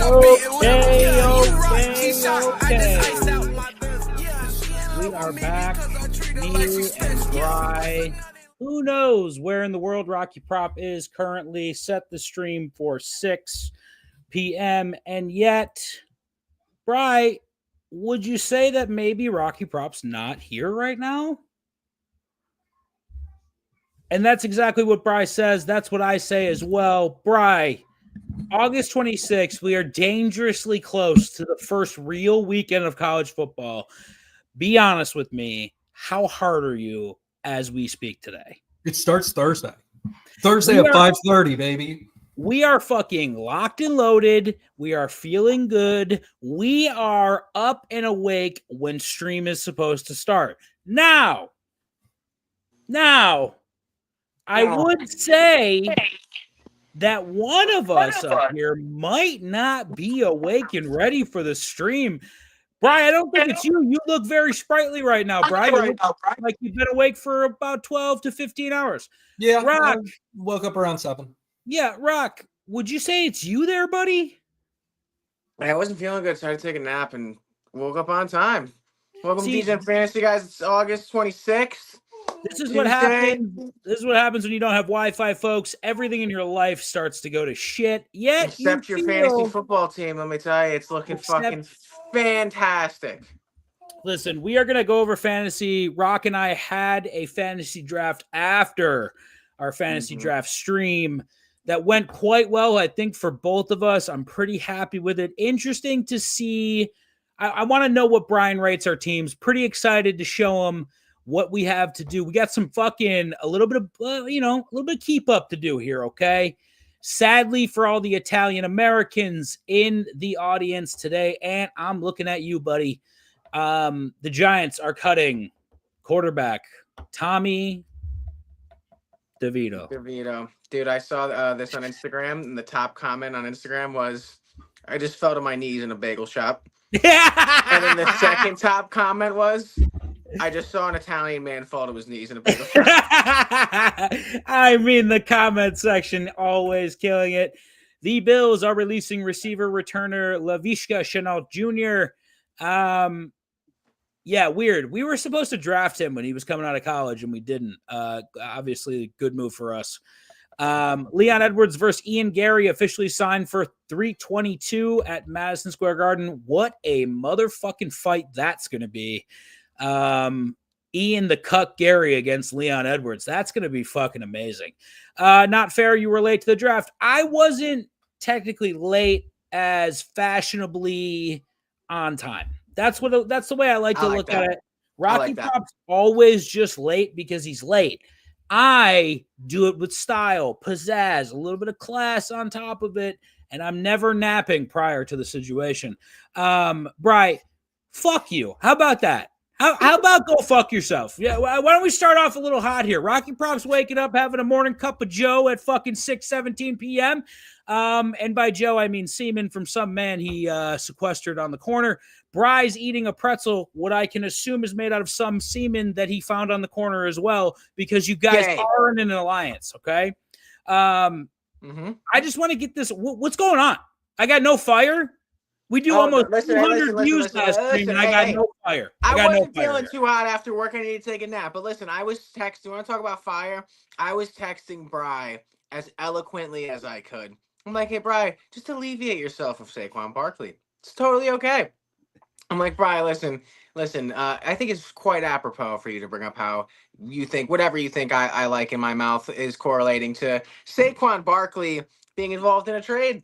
Okay. We are back. Me and Bry. Who knows where in the world Rocky Prop is currently? Set the stream for 6 p.m. And yet, Bry, would you say that maybe Rocky Prop's not here right now? And that's exactly what Bry says. That's what I say as well. Bry, August 26th, we are dangerously close to the first real weekend of college football. Be honest with me. How hard are you as we speak today? It starts Thursday. Thursday at 5:30, baby. We are fucking locked and loaded. We are feeling good. We are up and awake when stream is supposed to start. Now, I would say that one of us up here might not be awake and ready for the stream. Bri, I don't think it's you. You look very sprightly right now, Bri. You look like you've been awake for about 12 to 15 hours. Yeah, Rock. I woke up around 7. Yeah, Rock, would you say it's you there, buddy? I wasn't feeling good, so I had to take a nap and woke up on time. Welcome to Degen Fantasy, guys. It's August 26th. This is what happens. This is what happens when you don't have Wi-Fi, folks. Everything in your life starts to go to shit. Yet, except your fantasy football team. Let me tell you, it's looking fucking fantastic. Listen, we are going to go over fantasy. Rock and I had a fantasy draft after our fantasy draft stream that went quite well, I think, for both of us. I'm pretty happy with it. Interesting to see. I want to know what Brian rates our teams. Pretty excited to show him what we have to do. We got some fucking a little bit of keep up to do here, okay? Sadly for all the Italian Americans in the audience today, and I'm looking at you, buddy. The Giants are cutting quarterback Tommy DeVito. Dude, I saw this on Instagram, and the top comment on Instagram was, "I just fell to my knees in a bagel shop." And then the second top comment was, "I just saw an Italian man fall to his knees in a bagel shop." I mean, the comment section always killing it. The Bills are releasing receiver returner Laviska Shenault Jr. Yeah, weird. We were supposed to draft him when he was coming out of college, and we didn't. Obviously, good move for us. Leon Edwards versus Ian Gary officially signed for $322 at Madison Square Garden. What a motherfucking fight that's going to be. Ian the Cuck Gary against Leon Edwards. That's going to be fucking amazing. Not fair. You were late to the draft. I wasn't technically late as fashionably on time. That's the way I like to look at it. Rocky Prop's always just late because he's late. I do it with style, pizzazz, a little bit of class on top of it, and I'm never napping prior to the situation. Bri, fuck you. How about that? How about go fuck yourself? Yeah, why don't we start off a little hot here? Rocky Prop's waking up, having a morning cup of Joe at fucking 6:17 p.m. And by Joe, I mean semen from some man he sequestered on the corner. Bry's eating a pretzel, what I can assume is made out of some semen that he found on the corner as well, because you guys are in an alliance, okay? I just want to get this. What's going on? I got no fire. We do almost 200 views last stream, and I got no fire. I wasn't feeling too hot after work. I need to take a nap. But listen, I was texting. You want to talk about fire? I was texting Bry as eloquently as I could. I'm like, hey, Bry, just alleviate yourself of Saquon Barkley. It's totally okay. I'm like, Bry, listen. I think it's quite apropos for you to bring up how you think whatever you think I like in my mouth is correlating to Saquon Barkley being involved in a trade.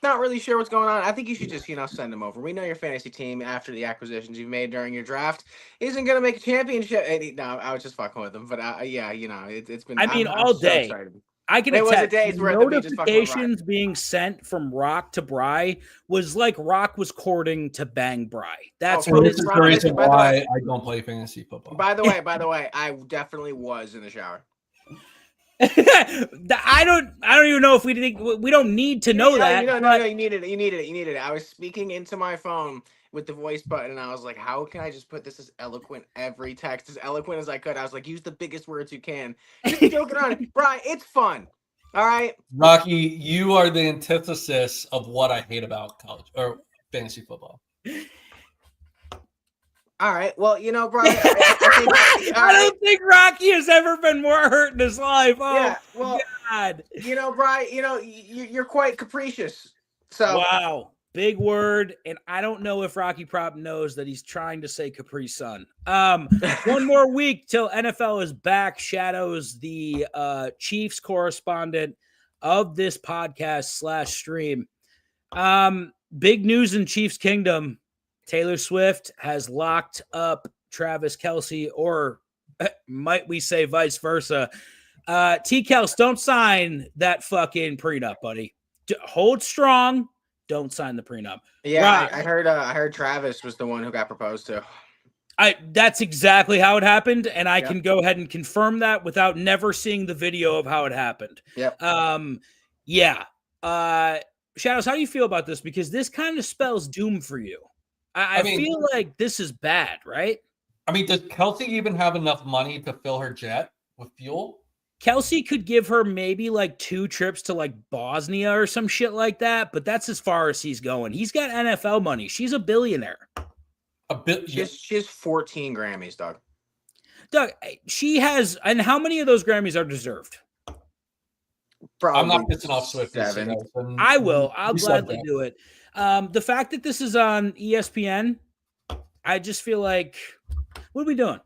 Not really sure what's going on. I think you should just, send him over. We know your fantasy team, after the acquisitions you've made during your draft, isn't going to make a championship. No, I was just fucking with him. But, it's been... I'm all day. So excited. I can attest notifications being sent from Rock to Bry was like Rock was courting to bang Bry. That's what it's the reason why I don't play fantasy football. By the way, I definitely was in the shower. I don't even know if we don't need to know that. No, you needed it. I was speaking into my phone with the voice button, and I was like, how can I just put this as eloquent every text, as eloquent as I could? I was like, use the biggest words you can. Just joking around. Bri, it's fun. All right. Rocky, you are the antithesis of what I hate about college or fantasy football. All right. Well, Brian, I think. All I right. don't think Rocky has ever been more hurt in his life. Oh, Yeah. Well, God. Brian, you're quite capricious. So. Wow. Big word. And I don't know if Rocky Prop knows that he's trying to say Capri Sun. One more week till NFL is back. Shadows, the Chiefs correspondent of this podcast / stream. Big news in Chiefs Kingdom. Taylor Swift has locked up Travis Kelce, or might we say vice versa. T-Kels, don't sign that fucking prenup, buddy. Hold strong. Don't sign the prenup. Yeah, I heard Travis was the one who got proposed to. That's exactly how it happened, and I can go ahead and confirm that without never seeing the video of how it happened. Yep. Yeah. Shadows, how do you feel about this? Because this kind of spells doom for you. I mean, feel like this is bad, right? I mean, does Kelce even have enough money to fill her jet with fuel? Kelce could give her maybe like 2 trips to like Bosnia or some shit like that, but that's as far as he's going. He's got NFL money. She's a billionaire. She has 14 Grammys, Doug. Doug, she has, and how many of those Grammys are deserved? Probably I'm not pissing off Swift. 7. I will. I'll gladly do it. The fact that this is on ESPN, I just feel like, what are we doing?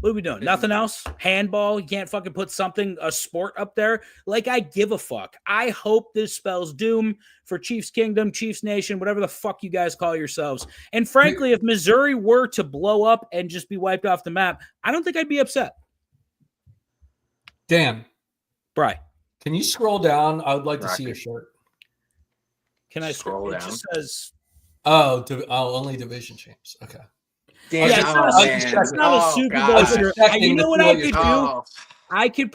What are we doing? Nothing else? Handball? You can't fucking put a sport up there? Like, I give a fuck. I hope this spells doom for Chiefs Kingdom, Chiefs Nation, whatever the fuck you guys call yourselves. And frankly, if Missouri were to blow up and just be wiped off the map, I don't think I'd be upset. Dan. Bri. Can you scroll down? I would like to see your shirt. Can I scroll down? It just says... only division champs. Okay. Damn, it's not a Super Bowl shirt. You know what I could do? I could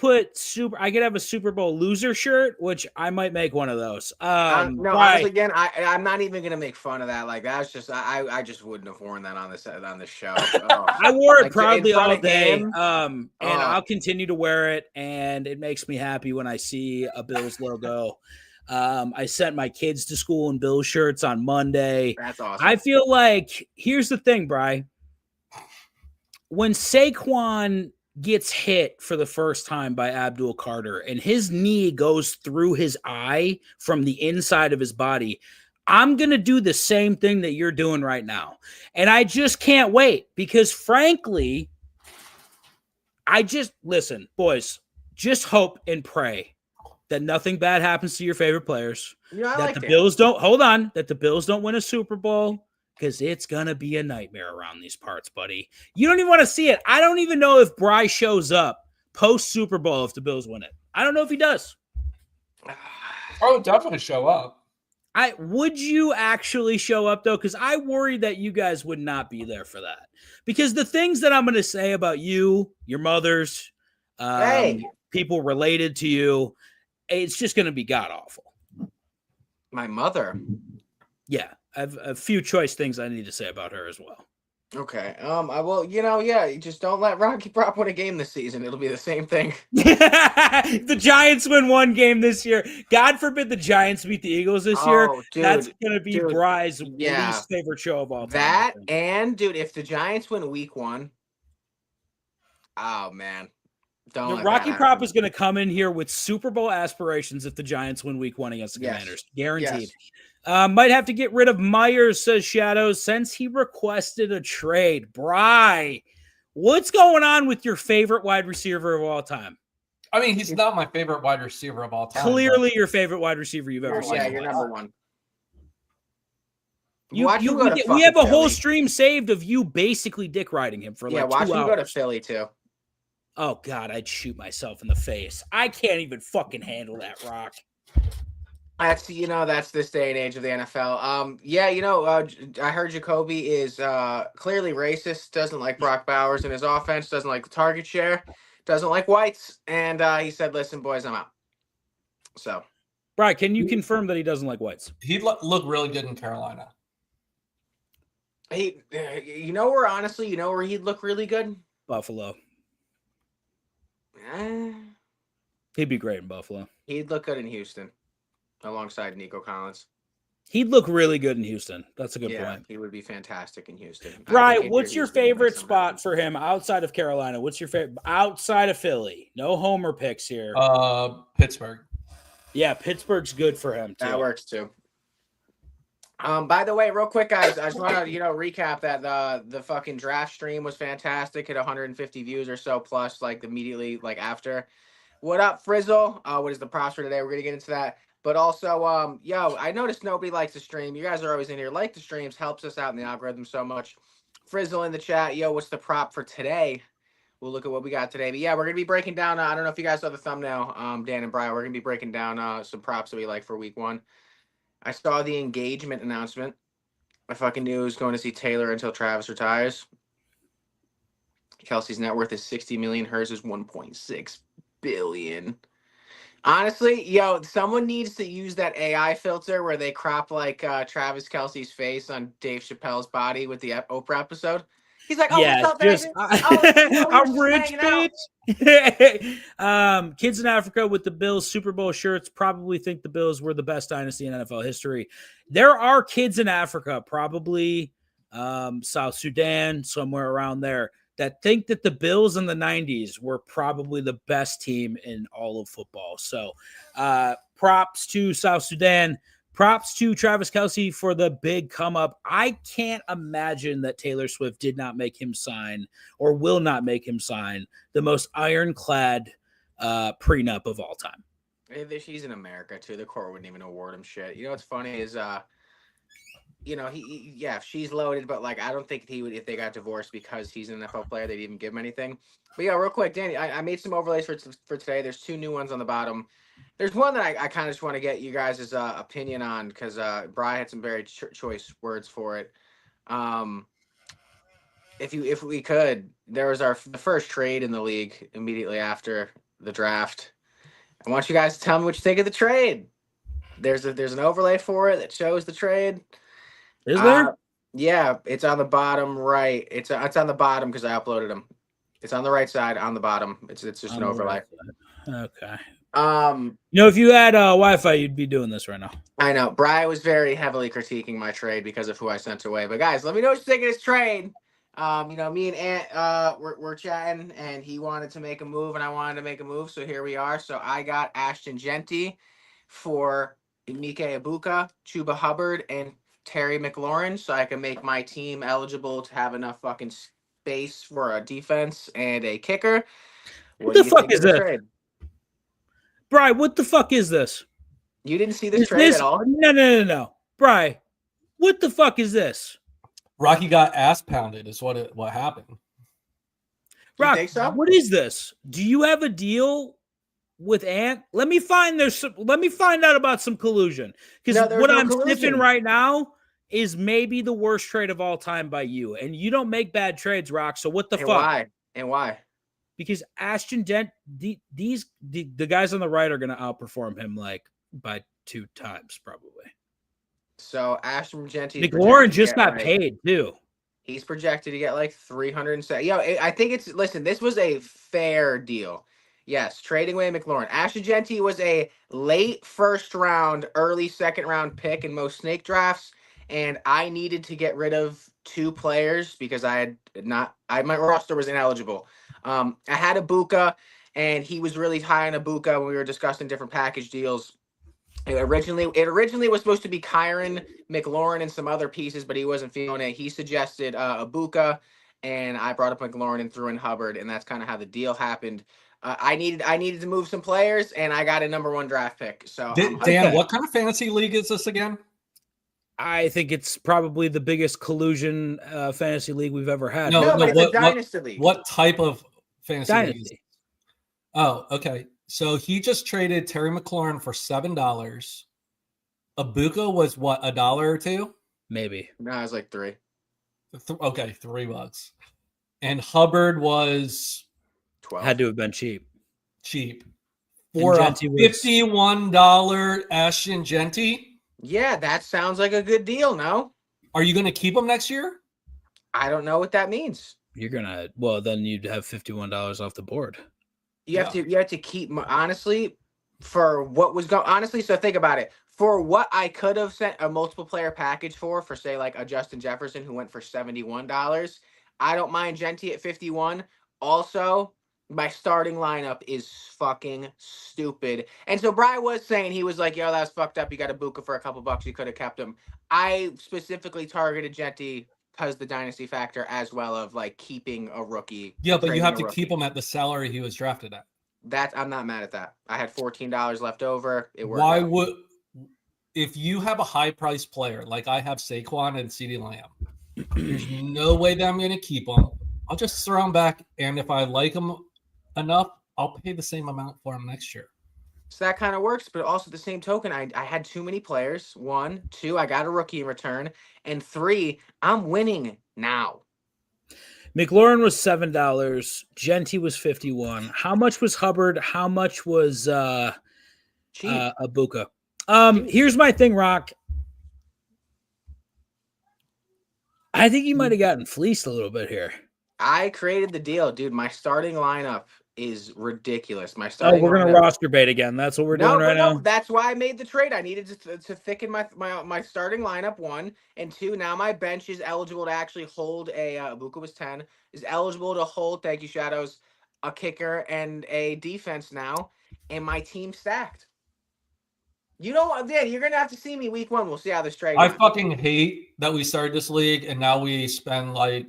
have a Super Bowl loser shirt, which I might make one of those. Honestly, again, I'm not even gonna make fun of that. Like, that's just I just wouldn't have worn that on this show. I wore it proudly all day, and I'll continue to wear it, and it makes me happy when I see a Bills logo. I sent my kids to school in Bills shirts on Monday. That's awesome. I feel like, here's the thing, Bri. When Saquon gets hit for the first time by Abdul Carter and his knee goes through his eye from the inside of his body, I'm going to do the same thing that you're doing right now. And I just can't wait because, frankly, listen, boys, just hope and pray that nothing bad happens to your favorite players. That the Bills don't win a Super Bowl. Because it's going to be a nightmare around these parts, buddy. You don't even want to see it. I don't even know if Bry shows up post-Super Bowl if the Bills win it. I don't know if he does. I would definitely show up. Would you actually show up, though? Because I worry that you guys would not be there for that. Because the things that I'm going to say about you, your mothers, people related to you, it's just going to be god-awful. My mother? Yeah. I have a few choice things I need to say about her as well. Okay. Just don't let Rocky Prop win a game this season. It'll be the same thing. The Giants win one game this year. God forbid the Giants beat the Eagles this year. Dude, that's going to be Bry's least favorite show of all time. If the Giants win week 1, oh, man. Rocky Prop is going to come in here with Super Bowl aspirations if the Giants win week 1 against the Commanders. Guaranteed. Yes. Might have to get rid of Myers, says Shadows, since he requested a trade. Bry, what's going on with your favorite wide receiver of all time? I mean, he's not my favorite wide receiver of all time. Clearly your favorite wide receiver you've ever seen. Yeah, you're number 1. We have a whole stream saved of you basically dick riding him for like 2 hours. Yeah, watch him go to Philly, too. Oh, God, I'd shoot myself in the face. I can't even fucking handle that, Rock. That's this day and age of the NFL. I heard Jacoby is clearly racist, doesn't like Brock Bowers in his offense, doesn't like the target share, doesn't like whites, and he said, listen, boys, I'm out. So. Right, can you confirm that he doesn't like whites? He looked really good in Carolina. Where he'd look really good? Buffalo. He'd be great in Buffalo. He'd look good in Houston alongside Nico Collins. He'd look really good in Houston. That's a good point. He would be fantastic in Houston. Right. What's your favorite spot for him outside of Carolina? What's your favorite outside of Philly? No homer picks here. Pittsburgh. Yeah, Pittsburgh's good for him too. That works too. By the way, real quick, guys, I just want to recap that the fucking draft stream was fantastic. Hit 150 views or so plus like immediately like after. What up, Frizzle? What is the props for today? We're gonna get into that. But also, I noticed nobody likes the stream. You guys are always in here. Like the streams, helps us out in the algorithm so much. Frizzle in the chat. Yo, what's the prop for today? We'll look at what we got today. But yeah, we're gonna be breaking down. I don't know if you guys saw the thumbnail, Dan and Brian. We're gonna be breaking down some props that we like for week 1. I saw the engagement announcement. I fucking knew I was going to see Taylor until Travis retires. Kelsey's net worth is 60 million. Hers is 1.6 billion. Honestly, someone needs to use that AI filter where they crop like Travis Kelsey's face on Dave Chappelle's body with the Oprah episode. He's like, yeah, what's up, I'm rich, bitch. Kids in Africa with the Bills Super Bowl shirts probably think the Bills were the best dynasty in NFL history. There are kids in Africa, probably South Sudan, somewhere around there, that think that the Bills in the 90s were probably the best team in all of football. So props to South Sudan. Props to Travis Kelce for the big come up. I can't imagine that Taylor Swift did not make him sign or will not make him sign the most ironclad prenup of all time. She's in America too. The court wouldn't even award him shit. What's funny is if she's loaded, but like I don't think he would if they got divorced because he's an NFL player, they'd even give him anything. But yeah, real quick, Danny, I made some overlays for today. There's 2 new ones on the bottom. There's one that I kind of just want to get you guys' opinion on because Bri had some very choice words for it. If we could, there was the first trade in the league immediately after the draft. I want you guys to tell me what you think of the trade. There's an overlay for it that shows the trade. Is there? Yeah, it's on the bottom right. It's on the bottom because I uploaded them. It's on the right side on the bottom. It's just an overlay. Right, okay. If you had Wi-Fi, you'd be doing this right now. I know. Bri was very heavily critiquing my trade because of who I sent away. But guys, let me know what you think of this trade. Me and Ant we're chatting, and he wanted to make a move, and I wanted to make a move. So here we are. So I got Ashton Genty for Emike Ibuka, Chuba Hubbard, and Terry McLaurin, so I can make my team eligible to have enough fucking space for a defense and a kicker. What the fuck is this? Bri, what the fuck is this? You didn't see this trade at all? No. Bri, what the fuck is this? Rocky got ass pounded is what happened. Rock, so? What is this? Do you have a deal with Ant? Let me find out about some collusion. Because what I'm sniffing right now is maybe the worst trade of all time by you. And you don't make bad trades, Rock. So what the fuck? Why? Because Ashton Dent, the guys on the right are going to outperform him like by 2 times probably. So Ashton Genty, McLaurin just got paid too. He's projected to get like 307. I think this was a fair deal. Yes, trading away McLaurin. Ashton Genty was a late first round, early second round pick in most snake drafts, and I needed to get rid of 2 players because my roster was ineligible. I had Ibuka, and he was really high on Ibuka when we were discussing different package deals. It originally was supposed to be Kyron, McLaurin, and some other pieces, but he wasn't feeling it. He suggested Ibuka, and I brought up McLaurin and threw in Hubbard, and that's kind of how the deal happened. I needed to move some players, and I got a number 1 draft pick. So Dan, what kind of fantasy league is this again? I think it's probably the biggest collusion fantasy league we've ever had. No, but it's a dynasty league. What type of fantasy dynasty league? Oh, okay. So he just traded Terry McLaurin for $7. Ibuka was what, $1 or $2? Maybe. No, it was like 3. Okay, $3. And Hubbard was 12. Had to have been cheap. For a $51 Ashton Genty. Yeah, that sounds like a good deal. No. Are you going to keep him next year? I don't know what that means. Then you'd have $51 off the board. You have to keep honestly for what was going. Honestly, so think about it. For what I could have sent a multiple player package for say like a Justin Jefferson who went for $71, I don't mind Genty at 51. Also, my starting lineup is fucking stupid. And so Bri was saying, he was like, "Yo, that's fucked up. You got a Buka for a couple bucks. You could have kept him." I specifically targeted Genty because the dynasty factor, as well of like keeping a rookie. Yeah, but you trading have a to rookie. keep him at the salary he was drafted at. I'm not mad at that. I had $14 left over. It worked. Why out. would, if you have a high priced player like I have Saquon and CeeDee Lamb, there's no way that I'm going to keep him. I'll just throw him back, and if I like him enough, I'll pay the same amount for him next year. So that kind of works, but also the same token, I had too many players. 1, 2, I got a rookie in return, and 3, I'm winning now. McLaurin was $7. Genty was 51. How much was Hubbard? How much was Abuka? Here's my thing, Rock. I think you might have gotten fleeced a little bit here. I created the deal, dude. My starting lineup is ridiculous. My starting. We're gonna roster bait again. That's what we're doing right now. That's why I made the trade. I needed to thicken my starting lineup, 1 and 2. Now my bench is eligible to actually hold a Abuka was 10, is eligible to hold. Thank you, Shadows. A kicker and a defense now, and my team stacked. You know what? Yeah, you're gonna have to see me week 1. We'll see how this trade. I fucking hate that we started this league and now we spend like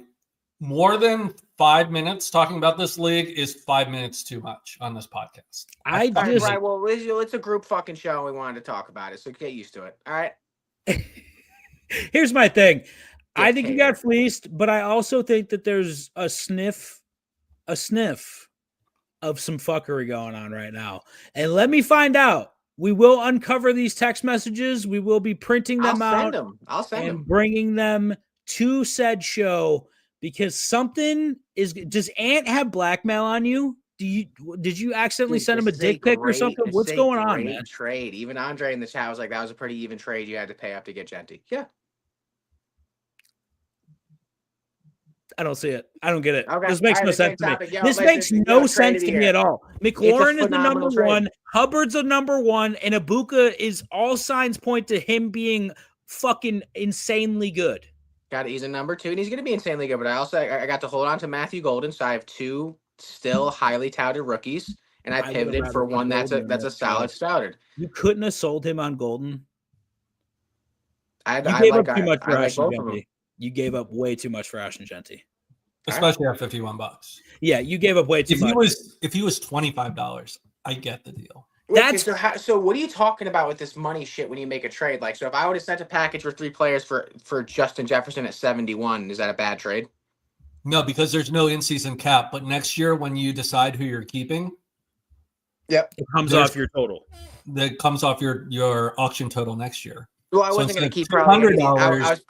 more than 5 minutes talking about this league. Is 5 minutes too much on this podcast? Right. Well, it's a group fucking show. And we wanted to talk about it, so get used to it. All right. Here's my thing. I think you got fleeced, but I also think that there's a sniff of some fuckery going on right now. And let me find out. We will uncover these text messages. We will be printing them out. I'll send them. Bringing them to said show because something is. Does Ant have blackmail on you? Did you accidentally send him a dick pic or something? What's going on, man? Trade. Even Andre in the chat was like, "That was a pretty even trade. You had to pay up to get Genty." Yeah. I don't see it. I don't get it. Okay. This makes no sense to me. This makes no sense to me at all. McLaurin is the number 1. Hubbard's the number 1. And Abuka is all signs point to him being fucking insanely good. He's a number 2, and he's going to be insanely good. But I got to hold on to Matthew Golden, so I have 2 still highly touted rookies, and I pivoted for one that's a solid starter. You couldn't have sold him on Golden. You gave up too much for Ashton Genty. You gave up way too much for Ashton Genty. Especially at $51. Yeah, you gave up way too much. If he was $25, I get the deal. So what are you talking about with this money shit when you make a trade? Like, so if I would have sent a package for 3 players for Justin Jefferson at 71, is that a bad trade? No, because there's no in-season cap. But next year, when you decide who you're keeping, it comes off your total. That comes off your auction total next year. Well, I wasn't going to keep $200.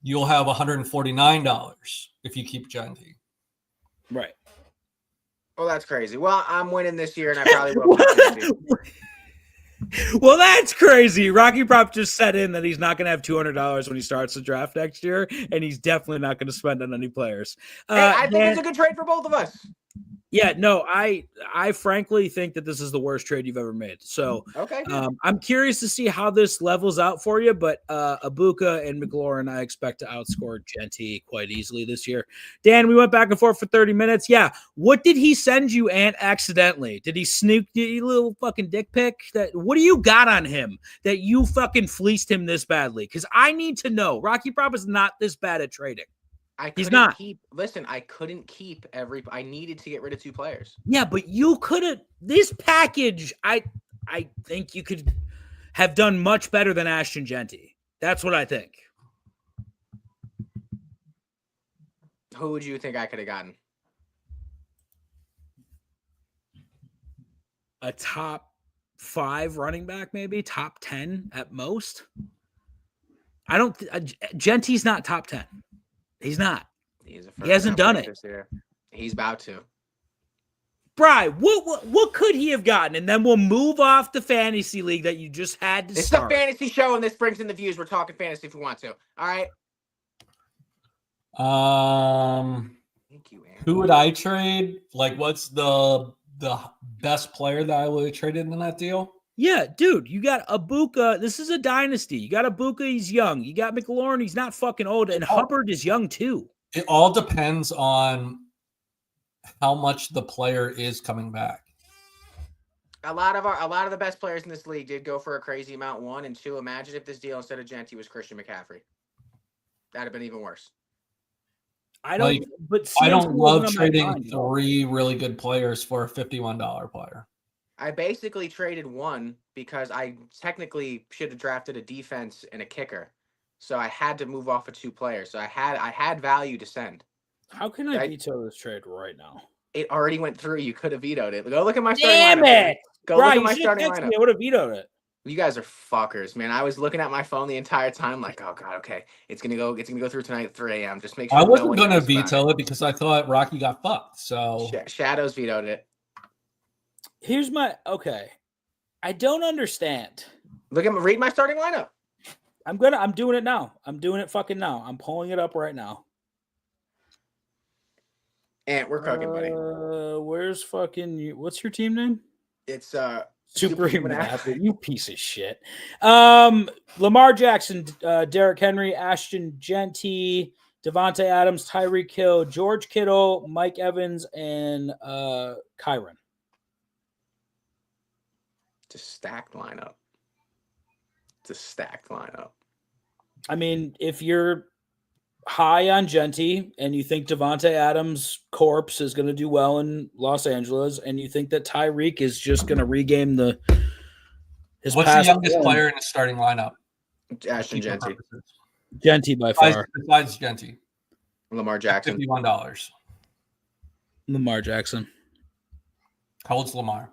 You'll have $149 if you keep Genty. Right. Well, that's crazy. Well, I'm winning this year, and I probably will. Well, that's crazy. Rocky Prop just set in that he's not going to have $200 when he starts the draft next year, and he's definitely not going to spend on any players. I think it's a good trade for both of us. Yeah, no, I frankly think that this is the worst trade you've ever made. So okay, I'm curious to see how this levels out for you, but Abuka and McLaurin, I expect to outscore Genty quite easily this year. Dan, we went back and forth for 30 minutes. Yeah, what did he send you, Ant, accidentally? Did he snoop you little fucking dick pic? What do you got on him that you fucking fleeced him this badly? Because I need to know. Rocky Prop is not this bad at trading. I couldn't keep I needed to get rid of 2 players. Yeah, but you could have this package. I think you could have done much better than Ashton Genty. That's what I think. Who would you think I could have gotten? A top 5 running back, maybe top 10 at most. I don't. Genty's not top 10. He's not. He hasn't done it. He's about to. Bri, what could he have gotten? And then we'll move off the fantasy league that you just had to start. It's a fantasy show, and this brings in the views. We're talking fantasy if we want to. All right. Thank you, Aaron. Who would I trade? Like, what's the the best player that I would have traded in that deal? Yeah, dude, you got Ibuka. This is a dynasty. You got Ibuka, he's young. You got McLaurin, he's not fucking old. And Hubbard is young too. It all depends on how much the player is coming back. A lot of the best players in this league did go for a crazy amount. 1 and 2. Imagine if this deal instead of Genty was Christian McCaffrey. That'd have been even worse. I don't. Like, but I don't love CMC wasn't on my trading mind. 3 really good players for a $51 player. I basically traded 1 because I technically should have drafted a defense and a kicker. So I had to move off of 2 players. So I had value to send. How can I veto this trade right now? It already went through. You could have vetoed it. Go look at my starting Damn lineup. it! Go Bro, look at you my should starting text lineup. me. I would have vetoed it. You guys are fuckers, man. I was looking at my phone the entire time, like, oh god, okay, it's gonna go through tonight at 3 a.m. Just make sure. I wasn't going to veto it because I thought Rocky got fucked. So Shadows vetoed it. Here's my I don't understand. Read my starting lineup. I'm doing it now. I'm doing it fucking now. I'm pulling it up right now. And we're cooking, buddy. Where's fucking what's your team name? It's Superhuman Athlete. You piece of shit. Lamar Jackson, Derrick Henry, Ashton Genty, Devontae Adams, Tyreek Hill, George Kittle, Mike Evans, and Kyron. It's a stacked lineup. I mean, if you're high on Genty and you think Devontae Adams' corpse is going to do well in Los Angeles, and you think that Tyreek is just going to regain his what's the youngest player in the starting lineup? Ashton Genty. Genty by far. Besides Genty. Lamar Jackson. $51. Lamar Jackson. How old's Lamar?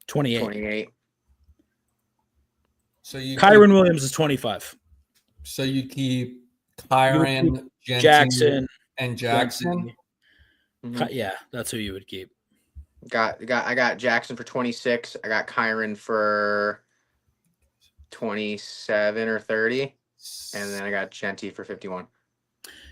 28. So you Kyron Williams is 25. So you keep Kyron, Jackson, and Jackson. Mm-hmm. Yeah, that's who you would keep. I got Jackson for 26. I got Kyron for 27 or 30, and then I got Genty for 51.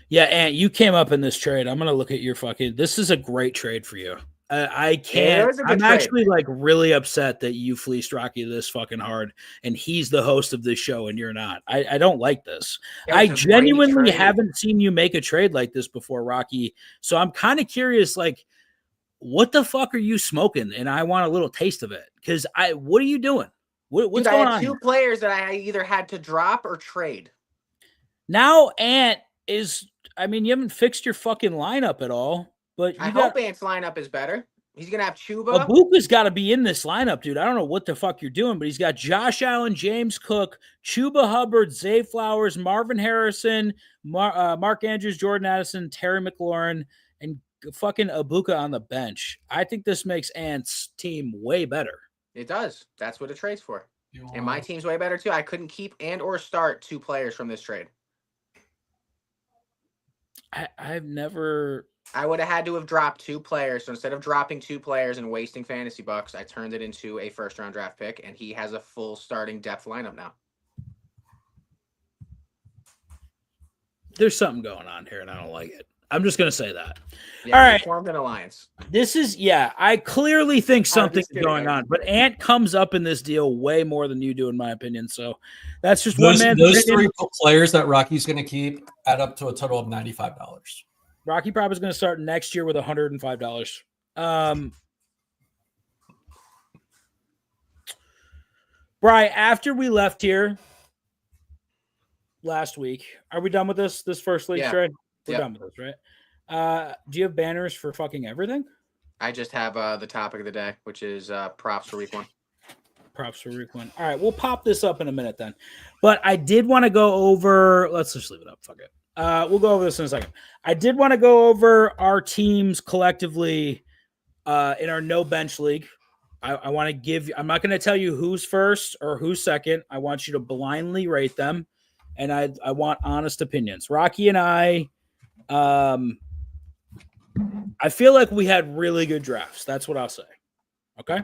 Yeah, and you came up in this trade. I'm gonna look at your fucking. This is a great trade for you. I can't. I'm trade. Actually like really upset that you fleeced Rocky this fucking hard, and he's the host of this show, and you're not. I don't like this. I genuinely haven't seen you make a trade like this before, Rocky. So I'm kind of curious, like, what the fuck are you smoking? And I want a little taste of it because what are you doing? What's going on? I had 2 players that I either had to drop or trade. Now Ant is. I mean, you haven't fixed your fucking lineup at all. But I hope Ant's lineup is better. He's going to have Chuba. Ibuka's got to be in this lineup, dude. I don't know what the fuck you're doing, but he's got Josh Allen, James Cook, Chuba Hubbard, Zay Flowers, Marvin Harrison, Mark Andrews, Jordan Addison, Terry McLaurin, and fucking Ibuka on the bench. I think this makes Ant's team way better. It does. That's what it trades for. And my team's way better, too. I couldn't keep and or start 2 players from this trade. I've never... I would have had to have dropped 2 players. So instead of dropping 2 players and wasting fantasy bucks, I turned it into a first-round draft pick, and he has a full starting depth lineup now. There's something going on here, and I don't like it. I'm just going to say that. Yeah, all right. Formed an alliance. This is, I clearly think something's going on, but Ant comes up in this deal way more than you do, in my opinion. So that's just those 3 opinion. Players that Rocky's going to keep add up to a total of $95. Rocky probably is going to start next year with $105. Brian, after we left here last week, are we done with this first league trade? We're done with this, right? Do you have banners for fucking everything? I just have the topic of the day, which is props for week 1. Props for week 1. All right, we'll pop this up in a minute then. But I did want to go over. Let's just leave it up. Fuck it. We'll go over this in a second. I did want to go over our teams collectively in our no bench league. I want to give you. I'm not going to tell you who's first or who's second. I want you to blindly rate them, and I want honest opinions. Rocky and I feel like we had really good drafts. That's what I'll say. Okay.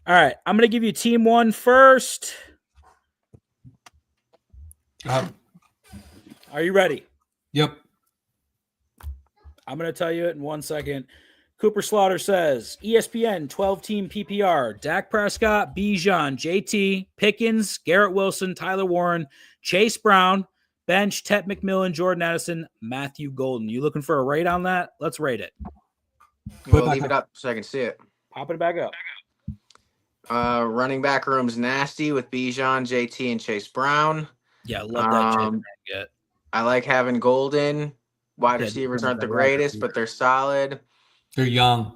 All right. I'm going to give you team 1 first. Are you ready? Yep. I'm going to tell you it in 1 second. Cooper Slaughter says ESPN 12-team PPR: Dak Prescott, Bijan, JT, Pickens, Garrett Wilson, Tyler Warren, Chase Brown, bench, Tet McMillan, Jordan Addison, Matthew Golden. You looking for a rate on that? Let's rate it. We'll leave it up so I can see it. Pop it back up. Running back room's nasty with Bijan, JT, and Chase Brown. Yeah, I love that. Chase Brown get. I like having Golden. Wide receivers aren't the greatest, but they're solid. They're young.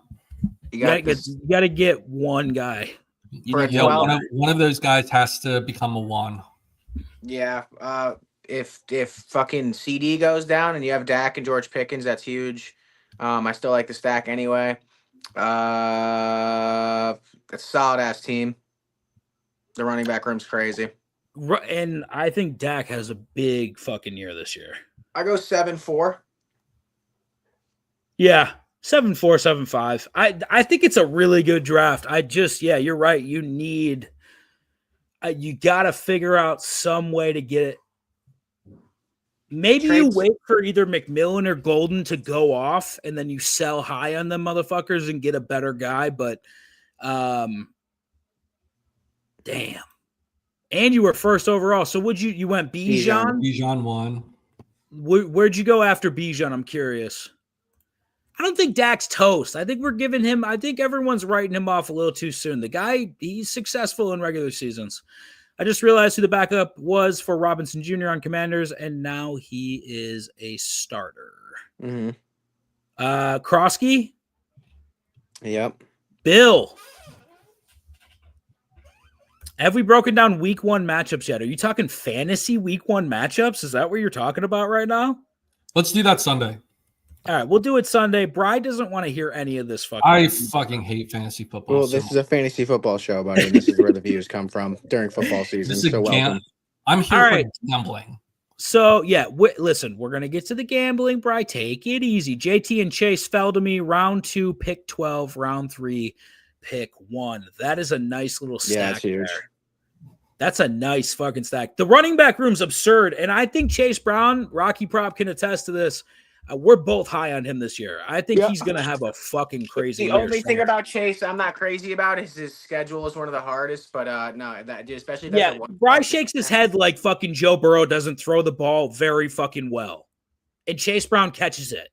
You got to get one guy. One of those guys has to become a one. Yeah. If fucking CD goes down and you have Dak and George Pickens, that's huge. I still like the stack anyway. That's a solid ass team. The running back room's crazy. And I think Dak has a big fucking year this year. I go 7-4. Yeah, 7-4, 7-5. I think it's a really good draft. You're right. You got to figure out some way to get it. Maybe you wait for either McMillan or Golden to go off, and then you sell high on them motherfuckers and get a better guy. But, damn. And you were first overall. So you went Bijan? Bijan won. Where'd you go after Bijan? I'm curious. I don't think Dak's toast. I think everyone's writing him off a little too soon. The guy, he's successful in regular seasons. I just realized who the backup was for Robinson Jr. on Commanders, and now he is a starter. Mm-hmm. Krosky? Yep. Bill. Have we broken down week 1 matchups yet? Are you talking fantasy week 1 matchups? Is that what you're talking about right now? Let's do that Sunday. All right, we'll do it Sunday. Bri doesn't want to hear any of this fucking. I fucking hate fantasy football. Well, this is a fantasy football show, buddy. This is where the views come from during football season. So welcome. I'm here for gambling. So yeah, listen, we're gonna get to the gambling. Bri, take it easy. JT and Chase fell to me. Round 2, pick 12. Round 3, pick 1. That is a nice little stack. Yeah, it's huge. There. That's a nice fucking stack. The running back room's absurd, and I think Chase Brown, Rocky Prop can attest to this. We're both high on him this year. I think he's going to have a fucking crazy year. The only thing about Chase I'm not crazy about is his schedule is one of the hardest, but no, that especially Bri shakes his head like fucking Joe Burrow doesn't throw the ball very fucking well. And Chase Brown catches it.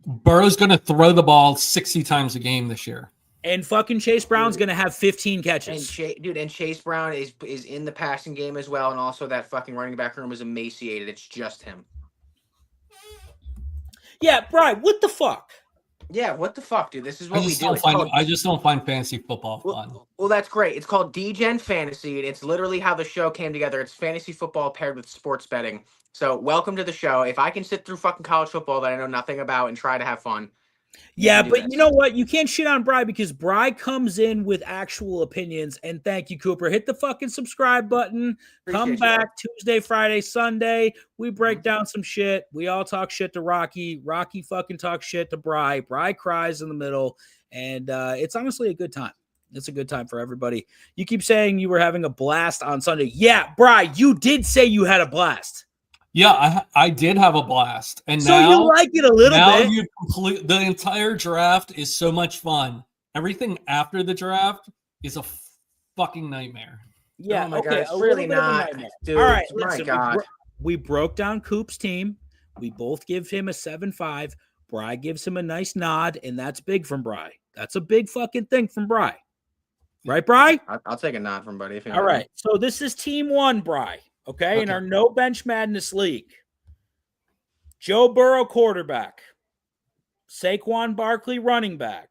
Burrow's going to throw the ball 60 times a game this year. And fucking Chase Brown's going to have 15 catches. And Chase Brown is in the passing game as well, and also that fucking running back room is emaciated. It's just him. Yeah, Bri, what the fuck? Yeah, what the fuck, dude? This is what we do. I just don't find fantasy football fun. Well, that's great. It's called Degen Fantasy, and it's literally how the show came together. It's fantasy football paired with sports betting. So welcome to the show. If I can sit through fucking college football that I know nothing about and try to have fun. Yeah, but you know what? You can't shit on Bri because Bri comes in with actual opinions. And thank you, Cooper. Hit the fucking subscribe button. Come back Tuesday, Friday, Sunday. We break down some shit. We all talk shit to Rocky. Rocky fucking talks shit to Bri. Bri cries in the middle. And it's honestly a good time. It's a good time for everybody. You keep saying you were having a blast on Sunday. Yeah, Bri, you did say you had a blast. Yeah, I did have a blast, and so now you like it a little bit. The entire draft is so much fun. Everything after the draft is a fucking nightmare. Yeah, oh my God, it's really not. Dude, all right, my listen, God. We broke down Coop's team. We both give him a 7-5. Bri gives him a nice nod, and that's big from Bri. That's a big fucking thing from Bri. Right, Bri? I'll take a nod from buddy. All right, so this is team 1, Bri. Okay, in our no bench madness league, Joe Burrow quarterback, Saquon Barkley running back,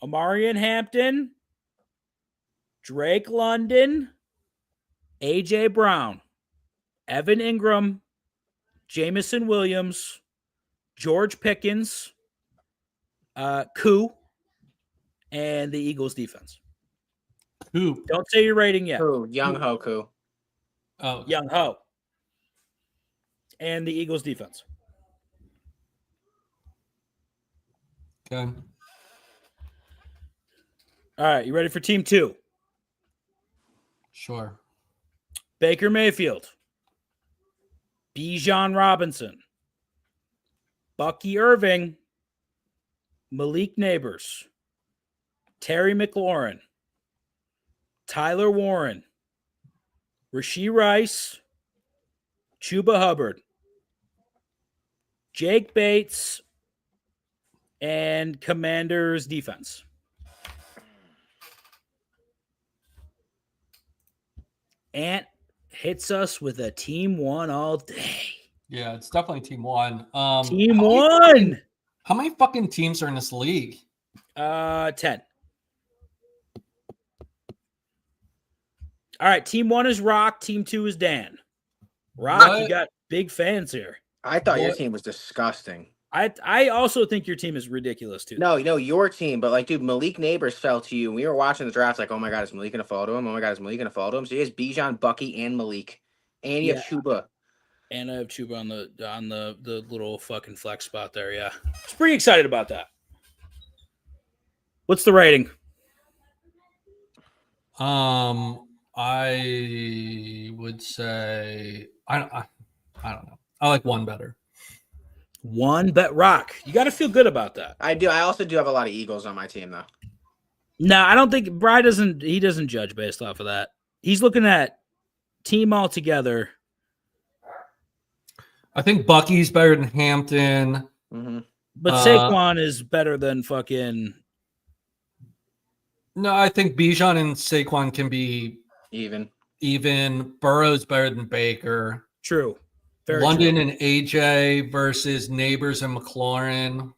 Amarian Hampton, Drake London, AJ Brown, Evan Ingram, Jamison Williams, George Pickens, Koo, and the Eagles defense. Koo. Don't say your rating yet. Koo, Young Ho Koo. Oh, Young Ho. And the Eagles defense. Okay. All right, you ready for team 2? Sure. Baker Mayfield. Bijan Robinson. Bucky Irving. Malik Neighbors, Terry McLaurin, Tyler Warren, Rashee Rice, Chuba Hubbard, Jake Bates, and Commanders defense. Ant hits us with a team one all day. Yeah, it's definitely team one. Team one. How many fucking teams are in this league? 10. All right, team one is Rock. Team two is Dan. Rock, What? you got big fans here. I thought your What? team was disgusting. I also think your team is ridiculous too. No, your team, but like, dude, Malik Neighbors fell to you. We were watching the draft, like, oh my god, is Malik gonna fall to him? Oh my god, is Malik gonna fall to him? So he has Bijan, Bucky, and Malik, and you have Chuba. And I have Chuba on the little fucking flex spot there. Yeah, I was pretty excited about that. What's the rating? I would say I don't know. I like one better. One bet Rock. You got to feel good about that. I do. I also do have a lot of Eagles on my team, though. No, I don't think Bry doesn't. He doesn't judge based off of that. He's looking at team altogether. I think Bucky's better than Hampton. Mm-hmm. But Saquon is better than fucking. No, I think Bijan and Saquon can be even. Burrow's better than Baker. True. Very London true. and AJ versus Neighbors and McLaurin.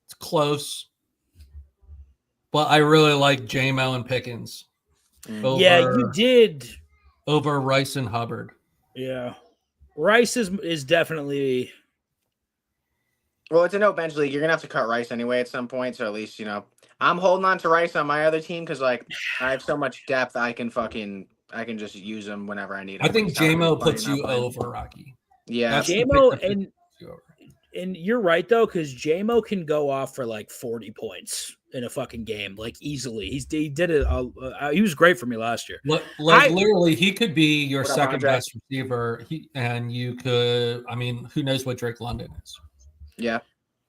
It's close. But I really like J-Mo and Pickens. Yeah, you did. Over Rice and Hubbard. Yeah. Rice is definitely. Well, it's a no bench league. You're gonna have to cut Rice anyway at some point. So at least I'm holding on to Rice on my other team because like I have so much depth. I can just use him whenever I need him. I think J-Mo puts you over, Rocky. Yeah, J-Mo and you're right though because J-Mo can go off for like 40 points in a fucking game like easily. He did it. He was great for me last year. Literally, he could be your What about second Andre? best receiver. And you could. I mean, who knows what Drake London is? yeah.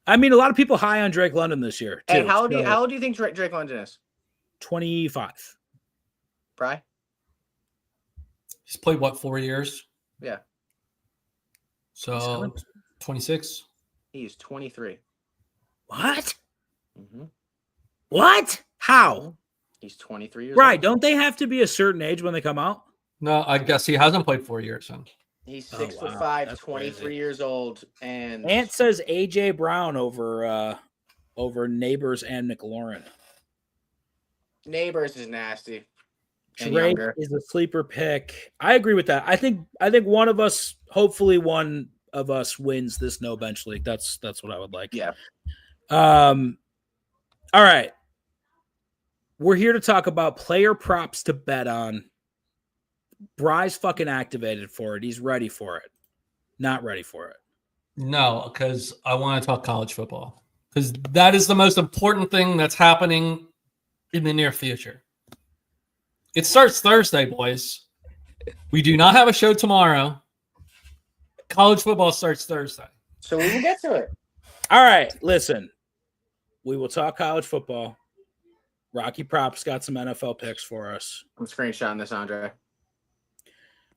I mean, a lot of people high on Drake London this year too. Hey, how old do you think Drake London is? 25. Bry? He's played what 4 years? Yeah. So 26. He is 23. What? Mm-hmm. What? How? He's 23 years Right. old. Don't they have to be a certain age when they come out? No, I guess he hasn't played 4 years. Then. He's Oh, 6'5", that's 23 crazy. years old, and Ant says AJ Brown over Neighbors and McLaurin. Neighbors is nasty. And Drake younger. is a sleeper pick. I agree with that. I think one of us, hopefully one of us wins this no bench league. That's what I would like. Yeah. All right. We're here to talk about player props to bet on. Bry's fucking activated for it. He's ready for it. Not ready for it. No, because I want to talk college football because that is the most important thing that's happening in the near future. It starts Thursday, boys. We do not have a show tomorrow. College football starts Thursday. So we will get to it. All right, listen. We will talk college football. Rocky Props got some NFL picks for us. I'm screenshotting this, Andre.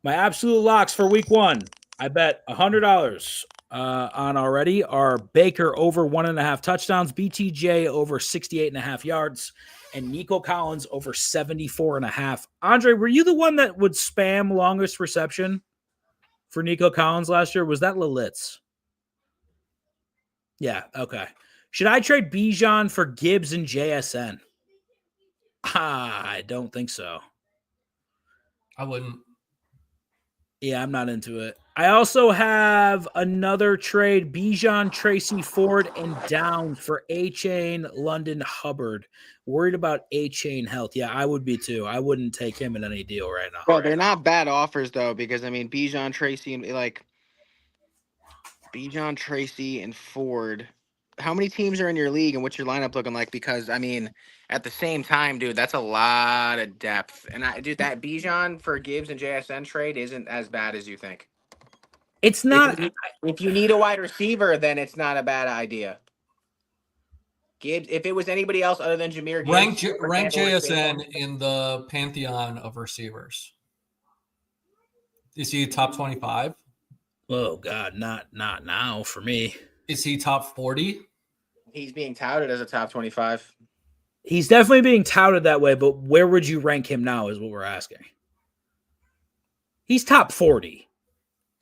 My absolute locks for week one. I bet $100 on already are Baker over 1.5 touchdowns, BTJ over 68.5 yards, and Nico Collins over 74.5. Andre, were you the one that would spam longest reception for Nico Collins last year? Was that Lalitz? Yeah, okay. Should I trade Bijan for Gibbs and JSN? I don't think so. I wouldn't. Yeah, I'm not into it. I also have another trade, Bijan, Tracy Ford, and Downs for A-Chain, London, Hubbard. Worried about A-Chain health. Yeah, I would be too. I wouldn't take him in any deal right now. Well, they're not bad offers, though, because, I mean, Bijan, Tracy, and, Bijan, Tracy, and Ford. How many teams are in your league, and what's your lineup looking like? Because, I mean, at the same time, dude, that's a lot of depth. And, dude, that Bijan for Gibbs and JSN trade isn't as bad as you think. It's not. If you need a wide receiver, then it's not a bad idea. Gibbs. If it was anybody else other than Jahmyr Rank Gibbs, JSN in the pantheon of receivers. Is he top 25? Oh God, not now for me. Is he top 40? he's being touted as a top 25. He's definitely being touted that way, but where would you rank him now is what we're asking. He's top 40.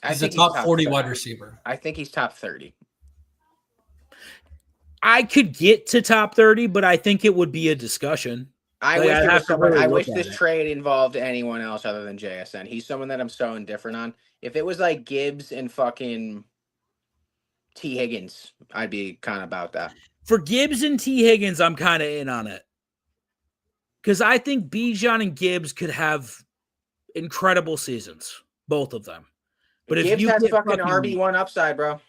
He's a top 40 wide receiver. I think he's top 30. I could get to top 30, but I think it would be a discussion. I wish this trade involved anyone else other than JSN. He's someone that I'm so indifferent on. If it was like Gibbs and fucking T. Higgins, I'd be kind of about that. For Gibbs and T. Higgins, I'm kind of in on it. Because I think Bijan and Gibbs could have incredible seasons, both of them. But Gibbs if you has fucking RB1 upside, bro.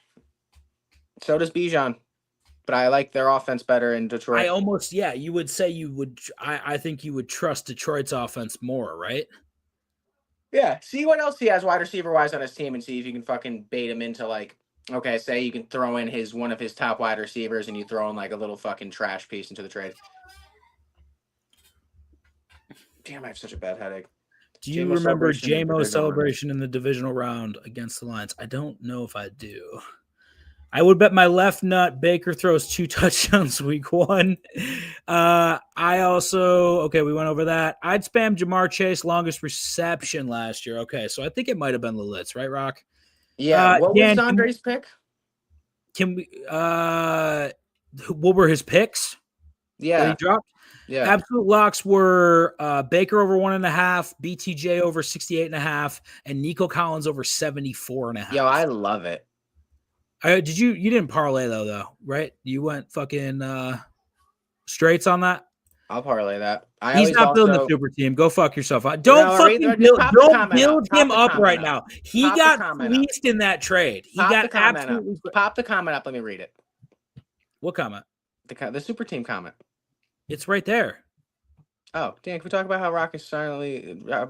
So does Bijan. But I like their offense better in Detroit. You would say you would. I think you would trust Detroit's offense more, right? Yeah. See what else he has wide receiver wise on his team and see if you can fucking bait him into like, okay, say you can throw in one of his top wide receivers and you throw in like a little fucking trash piece into the trade. Damn, I have such a bad headache. Do you remember JMO's celebration in the divisional round against the Lions? I don't know if I do. I would bet my left nut Baker throws 2 touchdowns week 1. We went over that. I'd spam Jamar Chase longest reception last year. Okay, so I think it might have been Lilitz, right, Rock? Yeah. What was Andre's pick? Can we what were his picks? Yeah. That he dropped? Yeah. Absolute locks were Baker over 1.5, BTJ over 68.5, and Nico Collins over 74.5. Yo, I love it. You didn't parlay though, right? You went fucking straights on that? I'll parlay that. He's not building the super team. Go fuck yourself. Don't build him up right now. He got fleeced in that trade. He got absolutely pop the comment up. Let me read it. What comment? The super team comment. It's right there. Oh, Dan, can we talk about how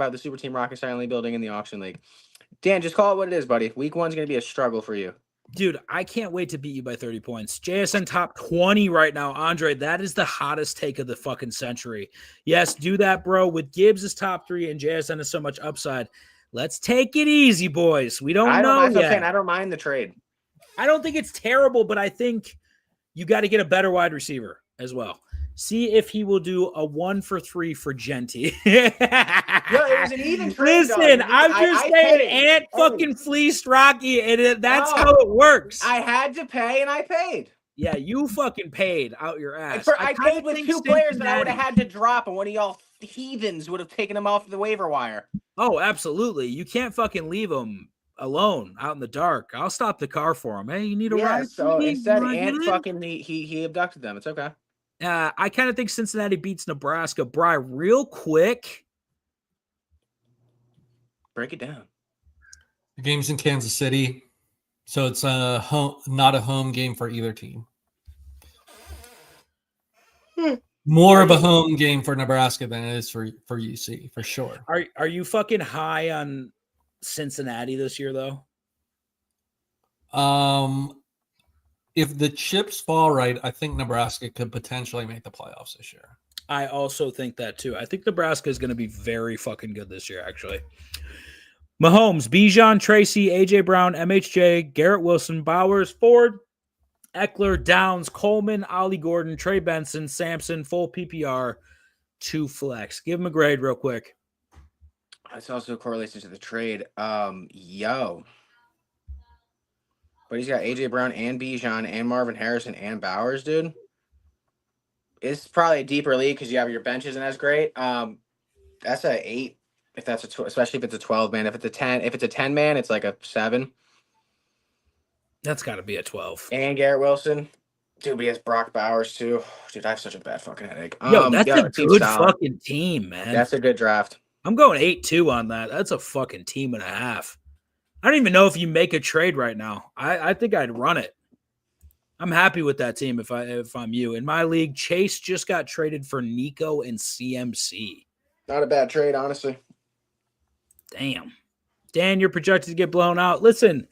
the super team Rock is silently building in the auction league? Dan, just call it what it is, buddy. Week 1's going to be a struggle for you. Dude, I can't wait to beat you by 30 points. JSN top 20 right now. Andre, that is the hottest take of the fucking century. Yes, do that, bro. With Gibbs is top 3 and JSN is so much upside. Let's take it easy, boys. We don't know yet. I don't mind the trade. I don't think it's terrible, but I think you got to get a better wide receiver as well. See if he will do a 1 for 3 for Genty. Yo, it was an even trade. Listen, I'm just saying, Ant fucking fleeced Rocky, and that's how it works. I had to pay, and I paid. Yeah, you fucking paid out your ass. I paid with 2 players that I would have had to drop, and one of y'all heathens would have taken them off the waiver wire. Oh, absolutely. You can't fucking leave them alone out in the dark. I'll stop the car for him. Hey, you need a ride? So instead, Ant fucking he abducted them. It's okay. I kind of think Cincinnati beats Nebraska. Bri, real quick. Break it down. The game's in Kansas City, so it's not a home game for either team. More of a home game for Nebraska than it is for UC, for sure. Are you fucking high on Cincinnati this year, though? If the chips fall right, I think Nebraska could potentially make the playoffs this year. I also think that too. I think Nebraska is going to be very fucking good this year, actually. Mahomes, Bijan, Tracy, AJ Brown, MHJ, Garrett Wilson, Bowers, Ford, Eckler, Downs, Coleman, Ollie Gordon, Trey Benson, Sampson, full PPR, 2 flex. Give him a grade real quick. That's also a correlation to the trade. But he's got AJ Brown and Bijan and Marvin Harrison and Bowers, dude. It's probably a deeper league because you have your bench isn't as great. That's a 8 if that's especially if it's a 12 man. If it's a 10 man, it's like a 7. That's got to be a 12. And Garrett Wilson, dude, but he has Brock Bowers too. Dude, I have such a bad fucking headache. That's a good fucking team, man. That's a good draft. I'm going 8-2 on that. That's a fucking team and a half. I don't even know if you make a trade right now. I think I'd run it. I'm happy with that team if I'm you. In my league, Chase just got traded for Nico and CMC. Not a bad trade, honestly. Damn. Dan, you're projected to get blown out. Listen,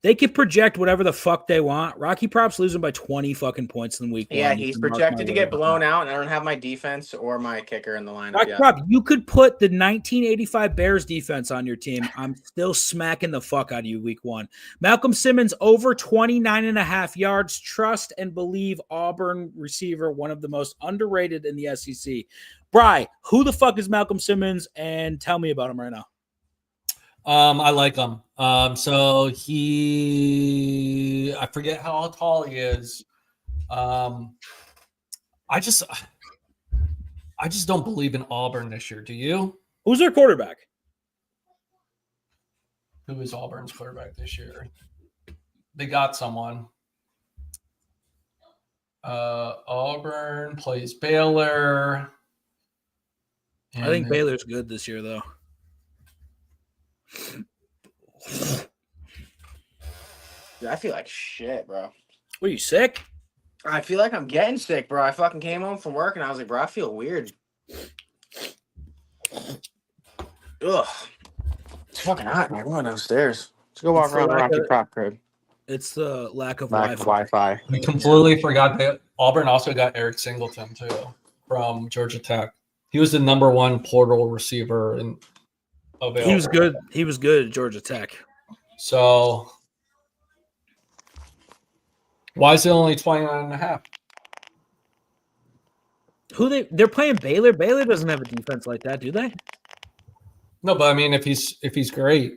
They could project whatever the fuck they want. Rocky Prop's losing by 20 fucking points in week 1. Yeah, he's projected to get blown out, and I don't have my defense or my kicker in the lineup Rocky yet. Prop, you could put the 1985 Bears defense on your team. I'm still smacking the fuck out of you week 1. Malcolm Simmons over 29.5 yards. Trust and believe Auburn receiver, one of the most underrated in the SEC. Bri, who the fuck is Malcolm Simmons? And tell me about him right now. I like him. So I forget how tall he is. I just don't believe in Auburn this year. Do you? Who's their quarterback? Who is Auburn's quarterback this year? They got someone. Auburn plays Baylor. I think Baylor's good this year, though. Dude, I feel like shit, bro. Were you sick? I feel like I'm getting sick, bro. I fucking came home from work and I was like, bro, I feel weird. Ugh. It's fucking hot, man. We're going downstairs. Let's go walk around the Rocky Prop crib. It's the lack of Wi-Fi. We completely forgot that Auburn also got Eric Singleton, too, from Georgia Tech. He was the number 1 portal receiver in available. He was good. He was good at Georgia Tech. So why is it only 29.5? They're playing Baylor. Baylor doesn't have a defense like that, do they? No, but I mean, if he's great,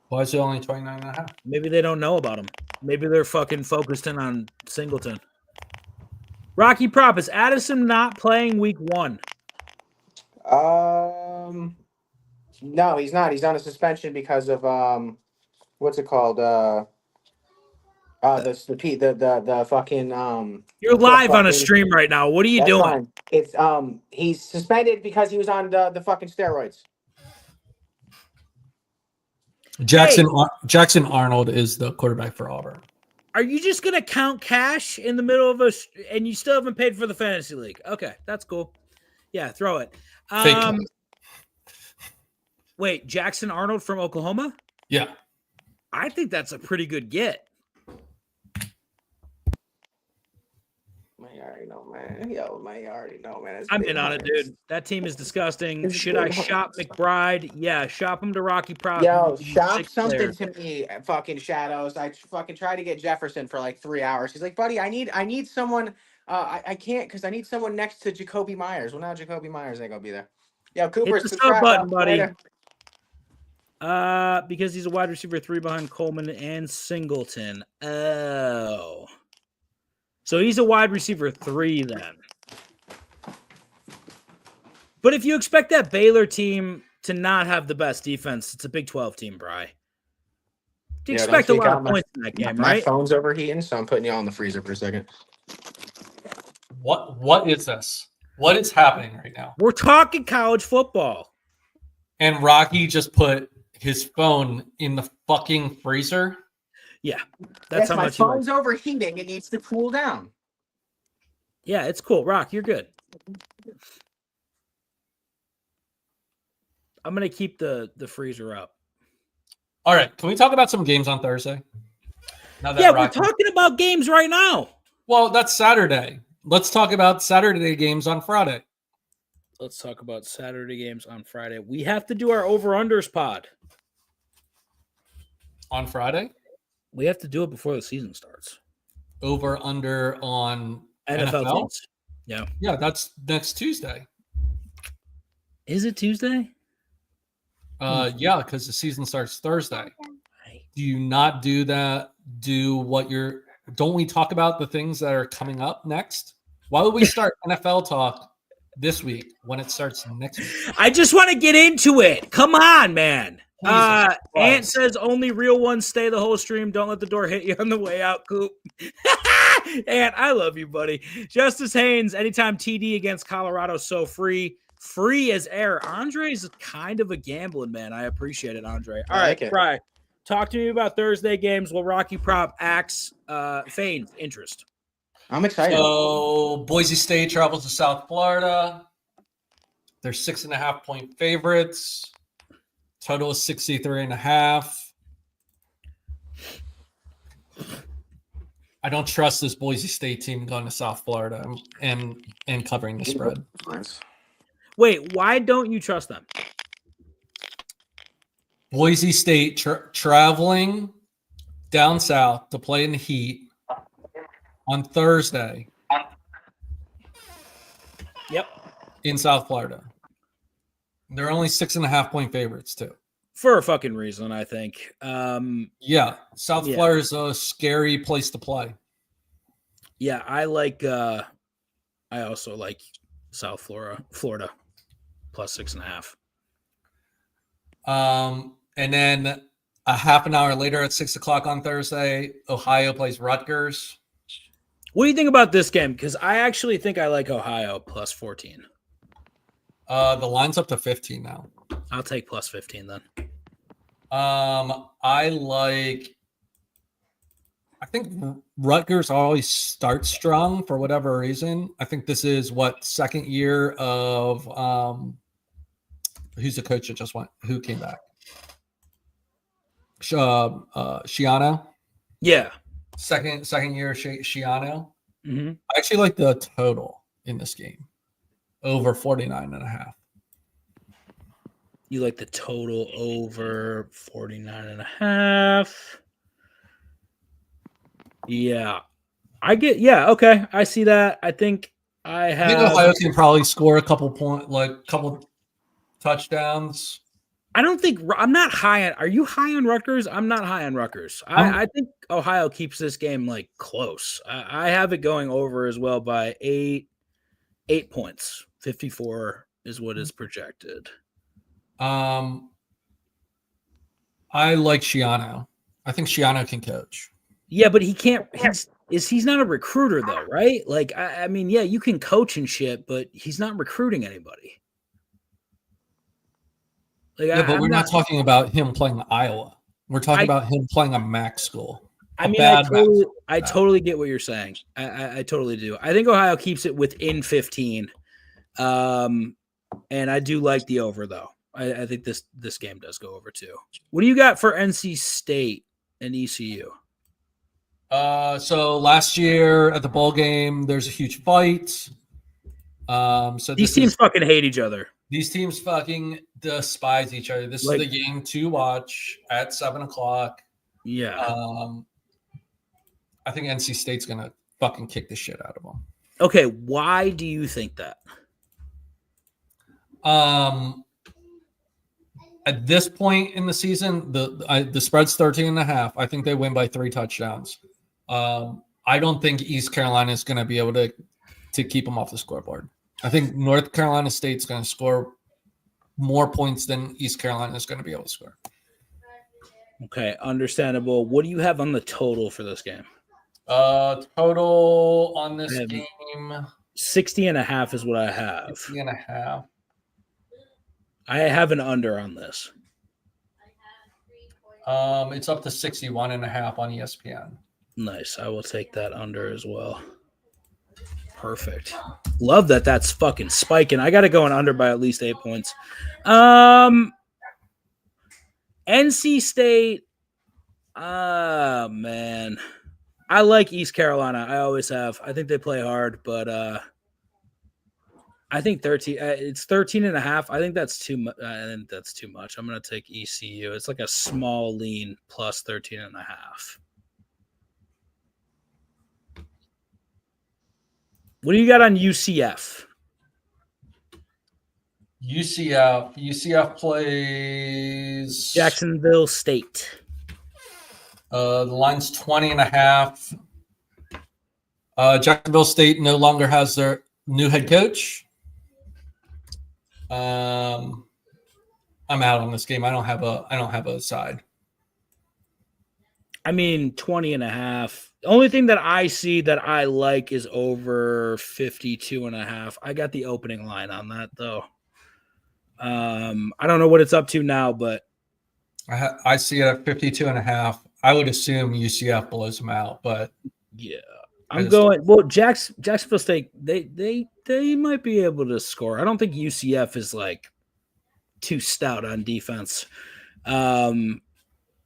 why is it only 29.5? Maybe they don't know about him. Maybe they're fucking focused in on Singleton. Rocky Prop, is Addison not playing week 1? No, he's not. He's on a suspension because of what's it called? The fucking You're live on a stream right now. What are you doing? Fine. It's he's suspended because he was on the fucking steroids. Jackson Arnold is the quarterback for Auburn. Are you just gonna count cash in the middle of and you still haven't paid for the fantasy league? Okay, that's cool. Yeah, throw it. Wait, Jackson Arnold from Oklahoma? Yeah. I think that's a pretty good get. You already know, man. Yo, man, you already know, man. I'm in on it, dude. That team is disgusting. Should I shop McBride? Yeah, shop him to Rocky Prop. Yo, shop something to me, fucking Shadows. I fucking tried to get Jefferson for like 3 hours. He's like, buddy, I need someone. I can't because I need someone next to Jacoby Myers. Well, now Jacoby Myers ain't gonna be there. Yo, Cooper, hit the sub button, buddy. Later. Because he's a wide receiver 3 behind Coleman and Singleton. Oh. So he's a wide receiver 3 then. But if you expect that Baylor team to not have the best defense, it's a Big 12 team, Bri. You expect a lot of points in that game, right? My phone's overheating, so I'm putting you all in the freezer for a second. What is this? What is happening right now? We're talking college football. And Rocky just put his phone in the fucking freezer? Yeah. That's how my much phone's overheating. It needs to cool down. Yeah, it's cool. Rock, you're good. I'm going to keep the freezer up. All right. Can we talk about some games on Thursday? We're talking about games right now. Well, that's Saturday. Let's talk about Saturday games on Friday. Let's talk about Saturday games on Friday. We have to do our over-unders pod. On Friday? We have to do it before the season starts. Over-under on NFL? Teams. Yeah. Yeah, that's next Tuesday. Is it Tuesday? Yeah, because the season starts Thursday. Do you not do that? Don't we talk about the things that are coming up next? Why would we start NFL talk this week when it starts next week? I just want to get into it. Come on, man. Ant says only real ones stay the whole stream. Don't let the door hit you on the way out, Coop. Ant, I love you, buddy. Justice Haynes, anytime TD against Colorado, so free as air. Andre's kind of a gambling man. I appreciate it, Andre. All right, Bri, talk to me about Thursday games. Will Rocky Prop feigns interest? I'm excited. So Boise State travels to South Florida. They're 6.5-point favorites. Total is 63.5. I don't trust this Boise State team going to South Florida and covering the spread. Wait, why don't you trust them? Boise State traveling down south to play in the heat on Thursday. Yep. In South Florida. They're only 6.5-point favorites too. For a fucking reason, I think. South Florida is a scary place to play. Yeah, I also like South Florida plus 6.5. And then a half an hour later at 6:00 on Thursday, Ohio plays Rutgers. What do you think about this game? Because I actually think I like Ohio plus 14. The line's up to 15 now. I'll take plus 15 then. I think Rutgers always starts strong for whatever reason. I think this is second year of who's the coach that just went? Who came back? Shiano. Yeah. Second year Shiano. Mm-hmm. I actually like the total in this game. Over 49.5. You like the total over 49.5. Yeah. Okay. I see that. I think Ohio can probably score a couple touchdowns. I'm not high on. Are you high on Rutgers? I'm not high on Rutgers. I think Ohio keeps this game close. I have it going over as well by 8 points. 54 is what is projected. I like Shiano. I think Shiano can coach. Yeah, but he can't. He's not a recruiter though, right? I mean, yeah, you can coach and shit, but he's not recruiting anybody. But we're not talking about him playing Iowa. We're talking about him playing a MAC school. I totally get what you're saying. I totally do. I think Ohio keeps it within 15. And I do like the over though. I think this game does go over too. What do you got for NC State and ECU? So last year at the bowl game, there's a huge fight. So these teams fucking hate each other. These teams fucking despise each other. This is the game to watch at 7:00. Yeah. I think NC State's gonna fucking kick the shit out of them. Okay, why do you think that? At this point in the season, the spread's 13.5. I think they win by 3 touchdowns. I don't think East Carolina is going to be able to keep them off the scoreboard. I think North Carolina State's going to score more points than East Carolina is going to be able to score. Okay, understandable. What do you have on the total for this game? Total on this game 60.5 is what I have. 60.5. I have an under on this. It's up to 61.5 on ESPN. Nice. I will take that under as well. Perfect. Love that. That's fucking spiking. I got to go an under by at least 8 points. NC State. Man. I like East Carolina. I always have. I think they play hard, but I think 13. It's 13.5. I think that's too much. I think that's too much. I'm gonna take ECU. It's like a small lean plus 13.5. What do you got on UCF? UCF plays Jacksonville State. The line's 20.5. Jacksonville State no longer has their new head coach. I'm out on this game. I don't have a side. I mean, 20.5. The only thing that I see that I like is over 52.5. I got the opening line on that though. I don't know what it's up to now, but I see it at 52.5. I would assume UCF blows them out, but yeah, I'm going. Well, Jacksonville State, they might be able to score. I don't think UCF is like too stout on defense.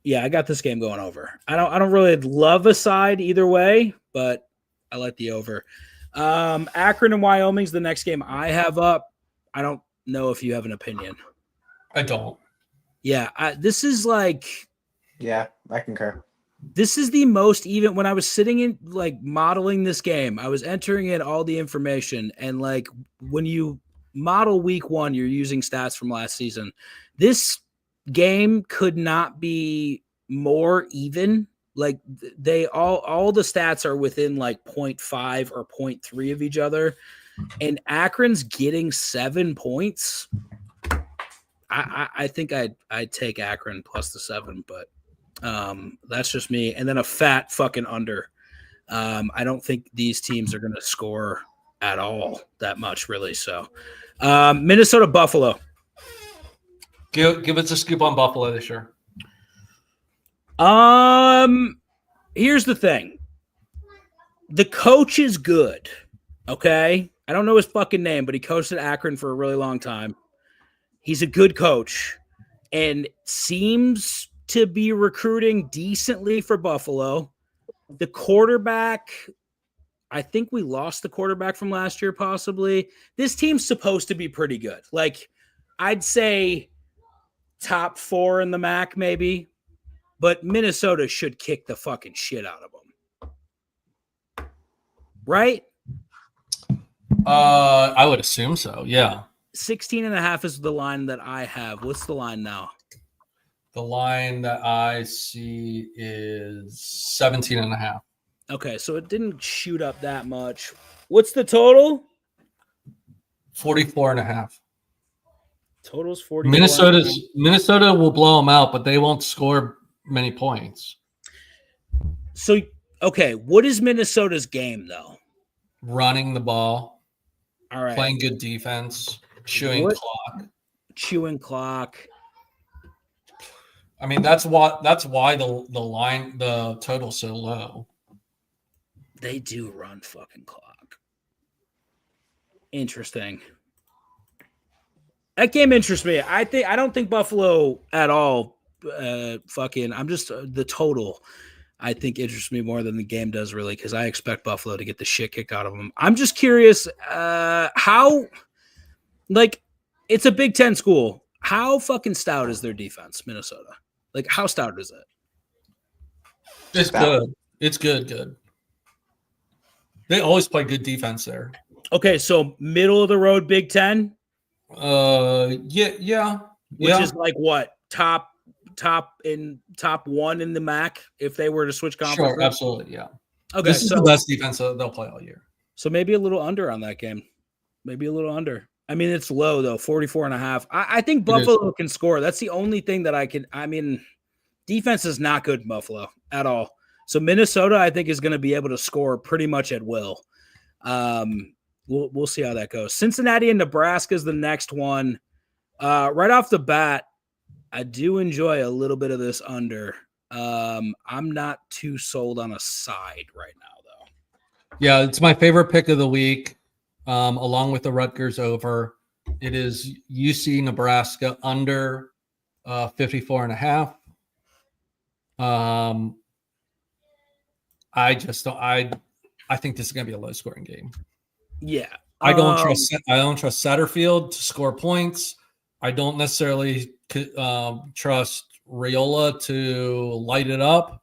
Yeah, I got this game going over. I don't really love a side either way, but I like the over. Akron and Wyoming's the next game I have up. I don't know if you have an opinion. I don't. Yeah, this is like. Yeah, I concur. This is the most even. When I was sitting in like modeling this game, I was entering in all the information, and like when you model week 1, you're using stats from last season. This game could not be more even. Like they all the stats are within like 0.5 or 0.3 of each other, and Akron's getting 7 points. I think I'd take Akron plus the 7, but that's just me. And then a fat fucking under. I don't think these teams are going to score at all that much, really. So Minnesota Buffalo. Give us a scoop on Buffalo this year. Here's the thing. The coach is good. Okay. I don't know his fucking name, but he coached at Akron for a really long time. He's a good coach and seems to be recruiting decently for Buffalo. The quarterback, I think we lost the quarterback from last year, possibly. This team's supposed to be pretty good. Like, I'd say top 4 in the MAC, maybe. But Minnesota should kick the fucking shit out of them. Right? I would assume so, yeah. 16.5 is the line that I have. What's the line now? The line that I see is 17.5. Okay, so it didn't shoot up that much. What's the total? 44.5. Total's 44. Minnesota will blow them out, but they won't score many points. So, okay, what is Minnesota's game, though? Running the ball. All right. Playing good defense. Chewing clock. Chewing clock. I mean, that's why the total's so low. They do run fucking clock. Interesting. That game interests me. I don't think Buffalo at all. I'm just the total. I think interests me more than the game does, really, because I expect Buffalo to get the shit kicked out of them. I'm just curious how, like, it's a Big Ten school. How fucking stout is their defense, Minnesota? Like, how stout is it? It's good. It's good. They always play good defense there. Okay, so middle of the road Big Ten? Yeah. Which is like what? Top 1 in the MAC if they were to switch conferences? Sure, absolutely, yeah. Okay, this is the best defense they'll play all year. So maybe a little under on that game. Maybe a little under. I mean, it's low, though, 44.5. I think Buffalo can score. That's the only thing that defense is not good in Buffalo at all. So Minnesota, I think, is going to be able to score pretty much at will. We'll see how that goes. Cincinnati and Nebraska is the next one. Right off the bat, I do enjoy a little bit of this under. I'm not too sold on a side right now, though. Yeah, it's my favorite pick of the week, along with the Rutgers over. It is UC Nebraska under 54.5. I think this is going to be a low-scoring game. Yeah, I don't trust Satterfield to score points. I don't necessarily trust Raiola to light it up,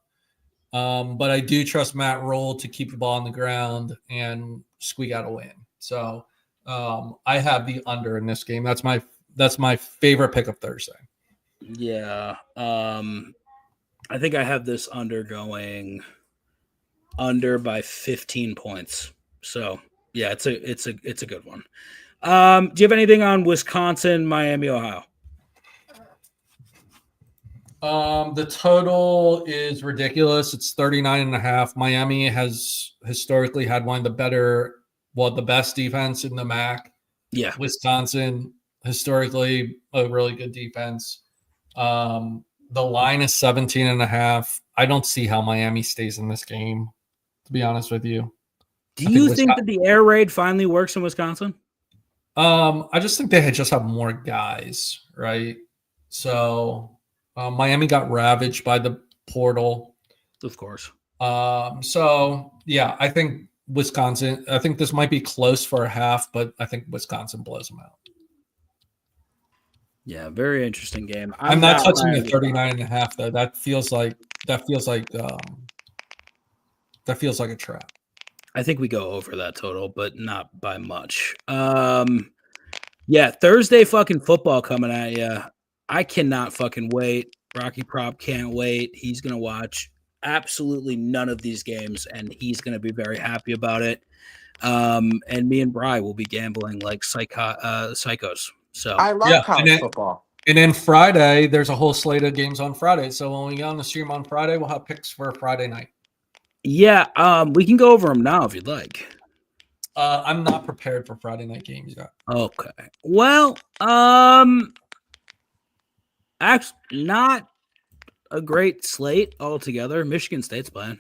but I do trust Matt Roll to keep the ball on the ground and squeak out a win. So I have the under in this game. That's my favorite pick of Thursday. Yeah, I think I have this under going under by 15 points. So yeah, it's a good one. Do you have anything on Wisconsin, Miami, Ohio? The total is ridiculous. It's 39.5. Miami has historically had one of the best defense in the MAC. Yeah. Wisconsin, historically, a really good defense. The line is 17.5. I don't see how Miami stays in this game, to be honest with you. Do you think that the air raid finally works in Wisconsin? I just think they just have more guys, right? So Miami got ravaged by the portal. Of course. So yeah, I think Wisconsin. I think this might be close for a half, but I think Wisconsin blows them out. Yeah, very interesting game. I'm not touching Miami. the 39.5 though. That feels like a trap. I think we go over that total, but not by much. Yeah, Thursday fucking football coming at you. I cannot fucking wait. Rocky Prop can't wait. He's gonna watch absolutely none of these games, and he's gonna be very happy about it. And me and Bri will be gambling like psychos. So I love college football. And then Friday, there's a whole slate of games on Friday. So when we get on the stream on Friday, we'll have picks for Friday night. Yeah, we can go over them now if you'd like. I'm not prepared for Friday night games yet. Okay. Well, actually, not a great slate altogether. Michigan State's playing.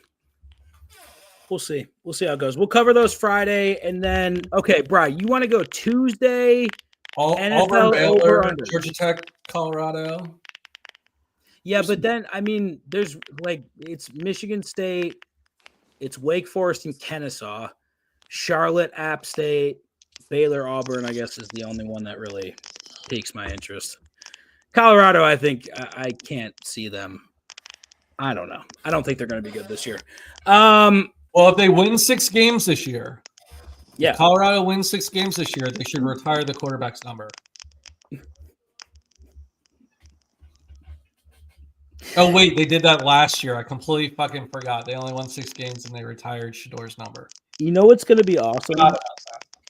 We'll see. We'll see how it goes. We'll cover those Friday, and then Bri, you want to go Tuesday? Auburn, Baylor, Georgia Tech, Colorado. Yeah, but then I mean, there's it's Michigan State, it's Wake Forest and Kennesaw, Charlotte, App State, Baylor, Auburn. I guess is the only one that really piques my interest. Colorado, I think I can't see them. I don't know. I don't think they're going to be good this year. Well, if they win 6 games this year, yeah, if Colorado wins 6 games this year, they should retire the quarterback's number. Oh, wait, they did that last year. I completely fucking forgot. They only won 6 games and they retired Shador's number. You know what's going to be awesome?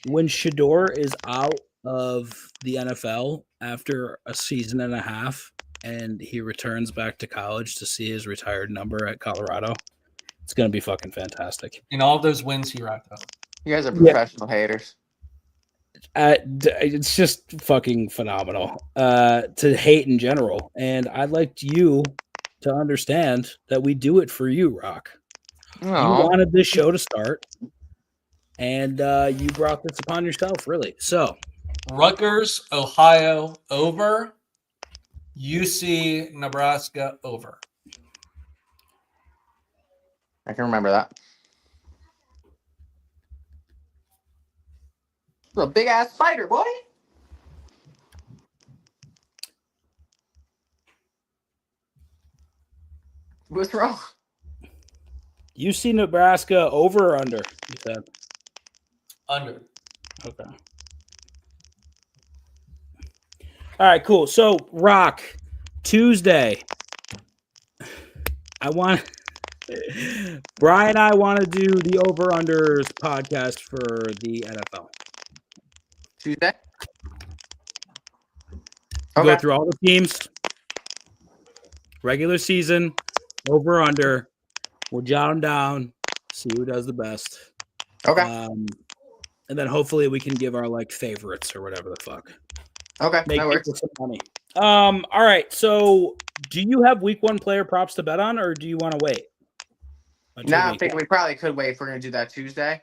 When Shador is out of the NFL after a season and a half and he returns back to college to see his retired number at Colorado, it's going to be fucking fantastic. In all of those wins, he racked up. You guys are professional haters. It's just fucking phenomenal to hate in general. And I'd like you to understand that we do it for you, Rock. You wanted this show to start, and you brought this upon yourself, really. So, Rutgers, Ohio, over. UC, Nebraska, over. I can remember that. A big ass spider, boy. What's wrong? You see Nebraska over or under? You said under. Okay. All right, cool. So, Rock, Tuesday. Brian and I want to do the over-unders podcast for the NFL. Tuesday? Go through all the teams, regular season, over-under. We'll jot them down, see who does the best. Okay. And then hopefully we can give our favorites or whatever the fuck. Okay, Make that works. some money. All right. So, do you have week 1 player props to bet on, or do you want to wait? No, I think we probably could wait if we're going to do that Tuesday.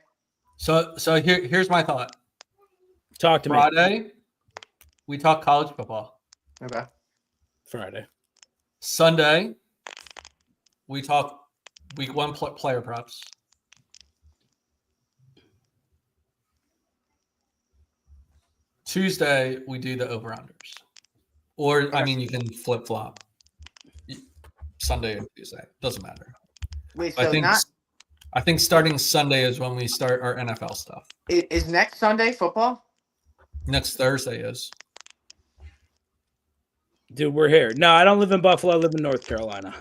So here's my thought. Talk to me. Friday, we talk college football. Okay. Friday. Sunday, we talk week 1 player props. Tuesday, we do the over-unders. Or, I mean, you can flip-flop. Sunday or Tuesday. Doesn't matter. Wait, so I think starting Sunday is when we start our NFL stuff. Is next Sunday football? Next Thursday is. Dude, we're here. No, I don't live in Buffalo. I live in North Carolina.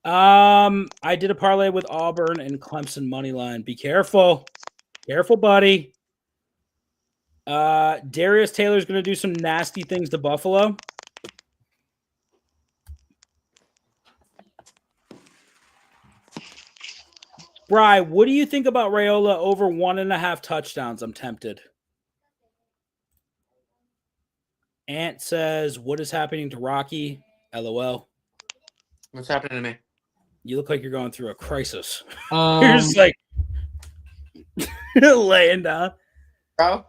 I did a parlay with Auburn and Clemson money line. Be careful. Careful, buddy. Darius Taylor's going to do some nasty things to Buffalo. Bri, what do you think about Raiola over 1.5 touchdowns? I'm tempted. Ant says, what is happening to Rocky? LOL. What's happening to me? You look like you're going through a crisis. You're just laying down. Bro?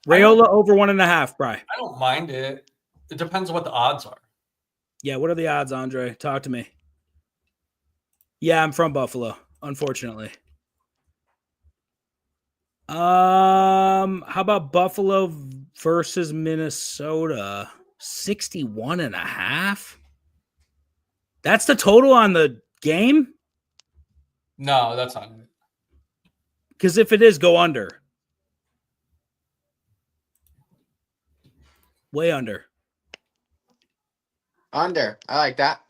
Raiola over 1.5, Bri. I don't mind it. It depends on what the odds are. Yeah, what are the odds, Andre? Talk to me. Yeah, I'm from Buffalo, unfortunately. How about Buffalo versus Minnesota? 61.5? That's the total on the game? No, that's not it. Because if it is, go under. Way under. Under. I like that.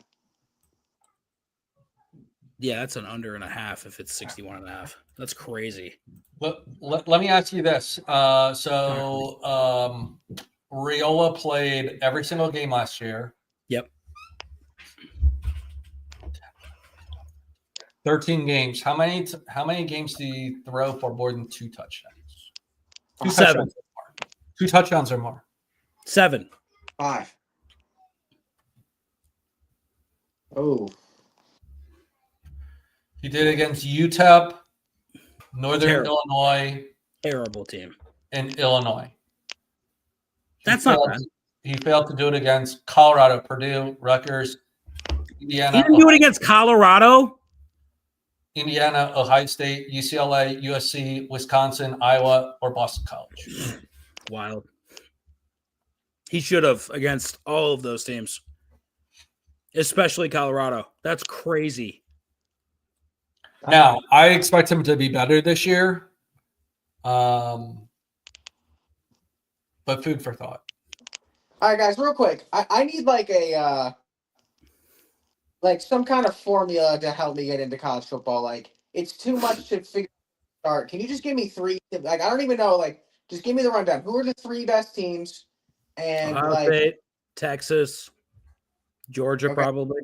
Yeah, that's an under and a half if it's 61.5. That's crazy. Let me ask you this. Riola played every single game last year. Yep. 13 games. How many games do you throw for more than 2 touchdowns? 7. 2 touchdowns or more. 7. 5. Oh. He did against UTEP, Northern Terrible. Illinois, Terrible team. and Illinois. That's not bad. He failed to do it against Colorado, Purdue, Rutgers, Indiana. He didn't do it against Colorado? Indiana, Ohio State, UCLA, USC, Wisconsin, Iowa, or Boston College. Wild. He should have against all of those teams, especially Colorado. That's crazy. Now, I expect him to be better this year. But food for thought. All right, guys, real quick. I need like a some kind of formula to help me get into college football. Like, it's too much to figure out. Can you just give me 3? Like, I don't even know. Like, just give me the rundown. Who are the 3 best teams? And Ohio State, Texas, Georgia, probably.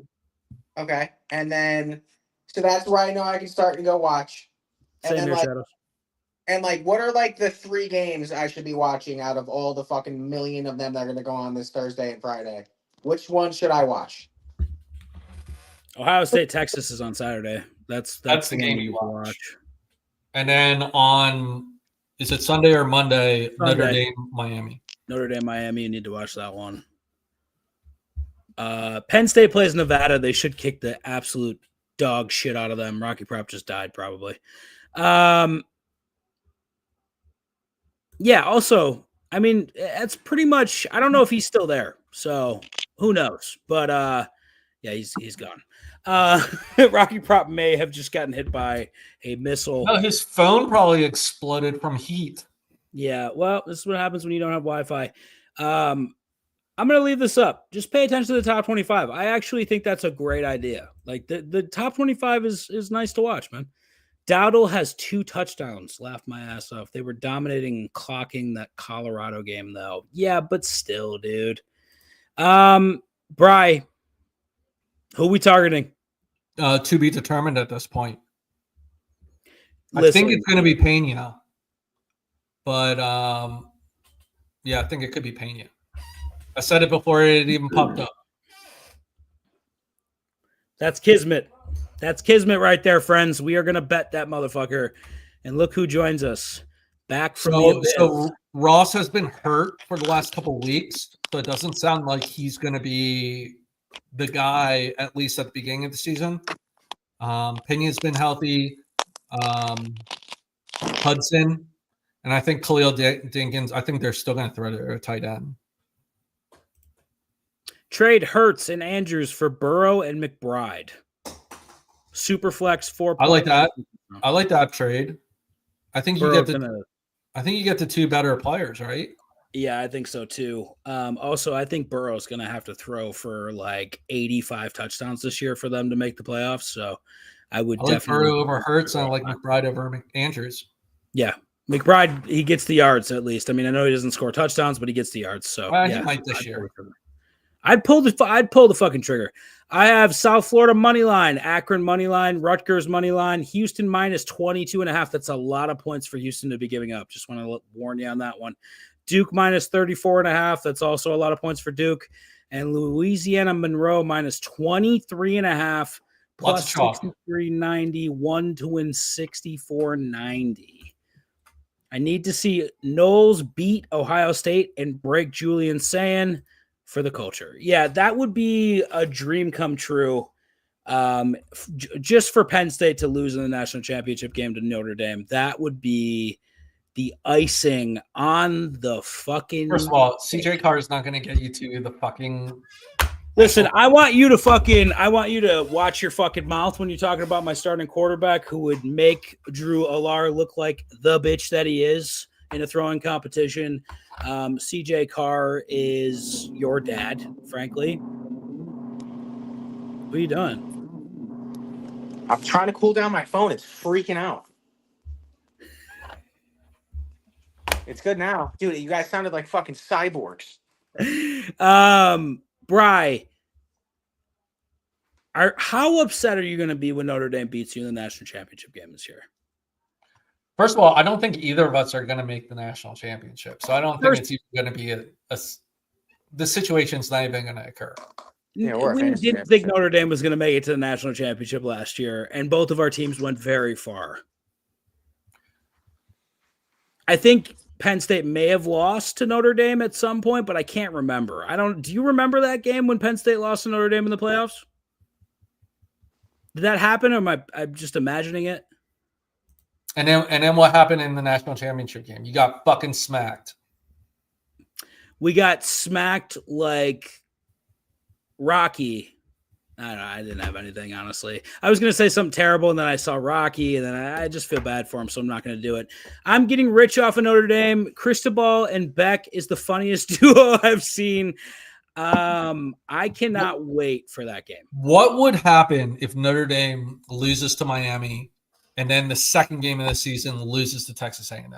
Okay, and then so that's where I know I can start and go watch. And Same then here, Shadows. And what are the 3 games I should be watching out of all the fucking million of them that are going to go on this Thursday and Friday? Which one should I watch? Ohio State, Texas is on Saturday. That's the game you watch. And then is it Sunday or Monday? Sunday. Notre Dame, Miami. Notre Dame, Miami. You need to watch that one. Penn State plays Nevada. They should kick the absolute dog shit out of them. Rocky Prop just died, probably. Yeah, also, I mean, that's pretty much, I don't know if he's still there, so who knows? But yeah, he's gone. Rocky Prop may have just gotten hit by a missile. No, his phone probably exploded from heat. Yeah, well, this is what happens when you don't have Wi-Fi. I'm going to leave this up. Just pay attention to the top 25. I actually think that's a great idea. Like, the top 25 is nice to watch, man. Dowdle has 2 touchdowns. Laughed my ass off. They were dominating and clocking that Colorado game, though. Yeah, but still, dude. Bri, who we targeting? To be determined at this point. Listen. I think it's going to be Pena. But, yeah, I think it could be Pena. I said it before it even popped up. That's Kismet. That's Kismet right there, friends. We are going to bet that motherfucker. And look who joins us. Back from the abyss. So Ross has been hurt for the last couple of weeks, so it doesn't sound like he's going to be the guy, at least at the beginning of the season. Pena's been healthy. Hudson. And I think Khalil Dinkins, I think they're still going to throw their tight end. Trade Hurts and Andrews for Burrow and McBride. Superflex 4. I like that. I like that trade. I think you get the 2 better players, right? Yeah, I think so too. Also, I think Burrow's going to have to throw for like 85 touchdowns this year for them to make the playoffs. So I would definitely Burrow over Hurts, and I like McBride over Andrews. Yeah, McBride, he gets the yards at least. I mean, I know he doesn't score touchdowns, but he gets the yards. So he might this year. I'd pull the fucking trigger. I have South Florida money line, Akron money line, Rutgers money line, Houston minus 22.5. That's a lot of points for Houston to be giving up. Just want to warn you on that one. Duke minus 34.5. That's also a lot of points for Duke. And Louisiana Monroe minus 23.5 plus 63.90. One to win 64.90. I need to see Knowles beat Ohio State and break Julian Sayin. for the culture. Yeah, that would be a dream come true. Just for Penn State to lose in the national championship game to Notre Dame, that would be the icing on the fucking. First of all, CJ Carr is not going to get you to the fucking. Listen, I want you to watch your fucking mouth when you're talking about my starting quarterback who would make Drew Allar look like the bitch that he is in a throwing competition. CJ Carr is your dad, frankly. What are you doing? I'm trying to cool down my phone. It's freaking out. It's good now. Dude, you guys sounded like fucking cyborgs. Bri, how upset are you going to be when Notre Dame beats you in the national championship game this year? First of all, I don't think either of us are going to make the national championship. So I don't think it's even going to be the situation's not even going to occur. Yeah, we didn't think Notre Dame was going to make it to the national championship last year, and both of our teams went very far. I think Penn State may have lost to Notre Dame at some point, but I can't remember. Do you remember that game when Penn State lost to Notre Dame in the playoffs? Did that happen, or am I just imagining it? And then what happened in the national championship game? You got fucking smacked. We got smacked like Rocky. I don't know. I didn't have anything, honestly. I was going to say something terrible, and then I saw Rocky, and then I just feel bad for him, so I'm not going to do it. I'm getting rich off of Notre Dame. Cristobal and Beck is the funniest duo I've seen. I cannot wait for that game. What would happen if Notre Dame loses to Miami, and then the second game of the season loses to Texas A&M?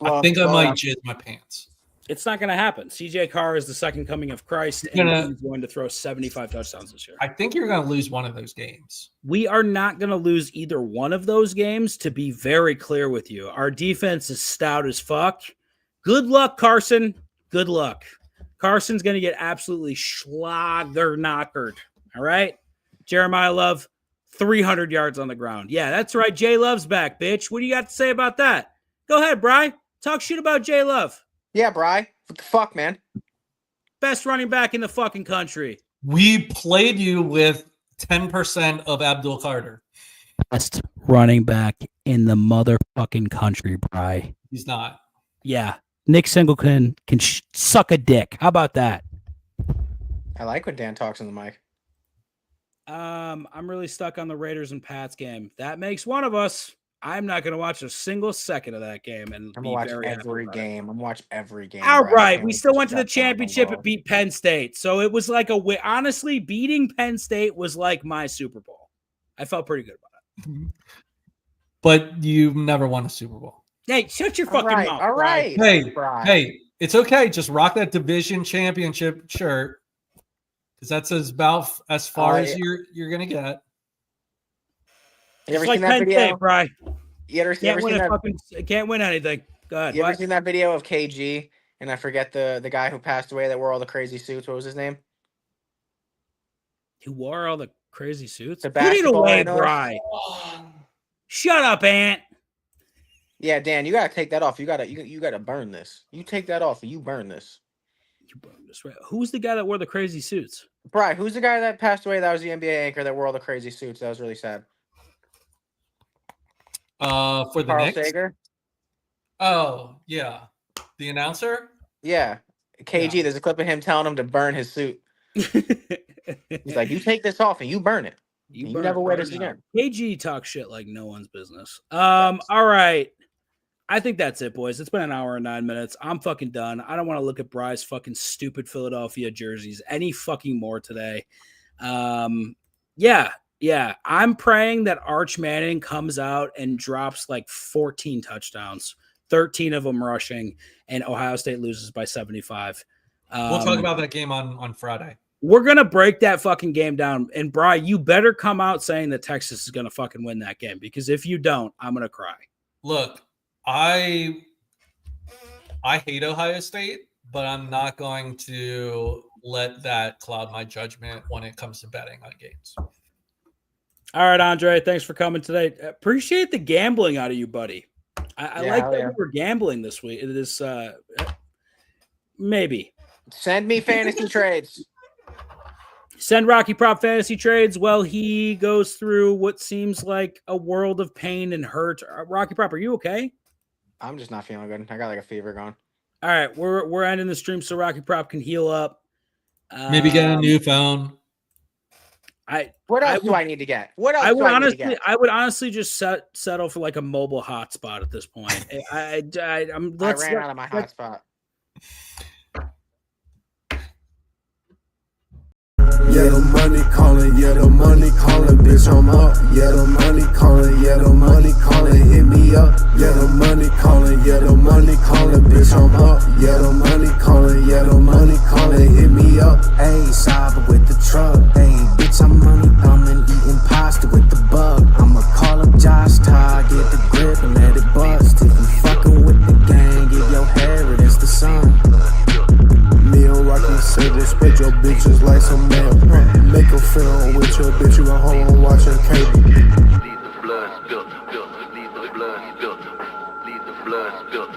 I think I might jizz my pants. It's not going to happen. CJ Carr is the second coming of Christ, and he's going to throw 75 touchdowns this year. I think you're going to lose one of those games. We are not going to lose either one of those games, to be very clear with you. Our defense is stout as fuck. Good luck, Carson. Good luck. Carson's going to get absolutely schlager-knockered. All right? Jeremiah Love, 300 yards on the ground. Yeah, that's right. Jay Love's back, bitch. What do you got to say about that? Go ahead, Bri. Talk shit about Jay Love. Yeah, Bri. What the fuck, man? Best running back in the fucking country. We played you with 10% of Abdul Carter. Best running back in the motherfucking country, Bri. He's not. Yeah. Nick Singleton can suck a dick. How about that? I like when Dan talks in the mic. I'm really stuck on the Raiders and Pats game. That makes one of us. I'm not going to watch a single second of that game. And I'm going to watch every game. I'm going to watch every game. All right. We still went to the championship and beat Penn State. So it was like honestly, beating Penn State was like my Super Bowl. I felt pretty good about it. But you've never won a Super Bowl. Hey, shut your fucking mouth. All right. Hey, it's okay. Just rock that division championship shirt. Because that's about as far as you're going to get. You ever seen that video? State, Bri. You ever seen that? Can't win anything. Go ahead. You ever seen that video of KG? And I forget the guy who passed away that wore all the crazy suits. What was his name? Who wore all the crazy suits? Put it away, Bri. Shut up, Ant. Yeah, Dan, you gotta take that off. You gotta burn this. You take that off and you burn this. You burn this, right? Who's the guy that wore the crazy suits? Bri, who's the guy that passed away? That was the NBA anchor that wore all the crazy suits. That was really sad. For the Carl Knicks? Sager? Oh, yeah. The announcer? Yeah. KG, yeah. There's a clip of him telling him to burn his suit. He's like, you take this off and you burn it. You never wear this again. KG talks shit like no one's business. All right. I think that's it, boys. It's been an hour and 9 minutes. I'm fucking done. I don't want to look at Bry's fucking stupid Philadelphia jerseys any fucking more today. Yeah. I'm praying that Arch Manning comes out and drops like 14 touchdowns, 13 of them rushing, and Ohio State loses by 75. We'll talk about that game on Friday. We're going to break that fucking game down. And Bri, you better come out saying that Texas is going to fucking win that game, because if you don't, I'm going to cry. Look, I hate Ohio State, but I'm not going to let that cloud my judgment when it comes to betting on games. All right, Andre, thanks for coming today. Appreciate the gambling out of you, buddy. I like that we were gambling this week. Maybe. Send me fantasy trades. Send Rocky Prop fantasy trades. Well, he goes through what seems like a world of pain and hurt. Rocky Prop, are you okay? I'm just not feeling good. I got like a fever going. All right, we're ending the stream so Rocky Prop can heal up. Maybe get a new phone. What else do I need to get? What else do I need to get? I would honestly just settle for like a mobile hotspot at this point. I ran out of my hotspot. Yeah, the money calling, bitch, I'm up. Yeah, the money calling, hit me up. Yeah, the money calling, bitch, I'm up. Yeah, the money calling, hit me up. Ayy, Saba with the truck. Ayy, bitch, I'm money thumbing, eating pasta with the bug. I'ma call up Josh Todd, get the grip and let it bust. If you fucking with the gang, get your hair, it's the sun. Me and Rocky say respect your bitches like some mail. Make a film with your bitch, you at home watching cable. Leave the blood spilt, leave the blood spilt, leave the blood spilt.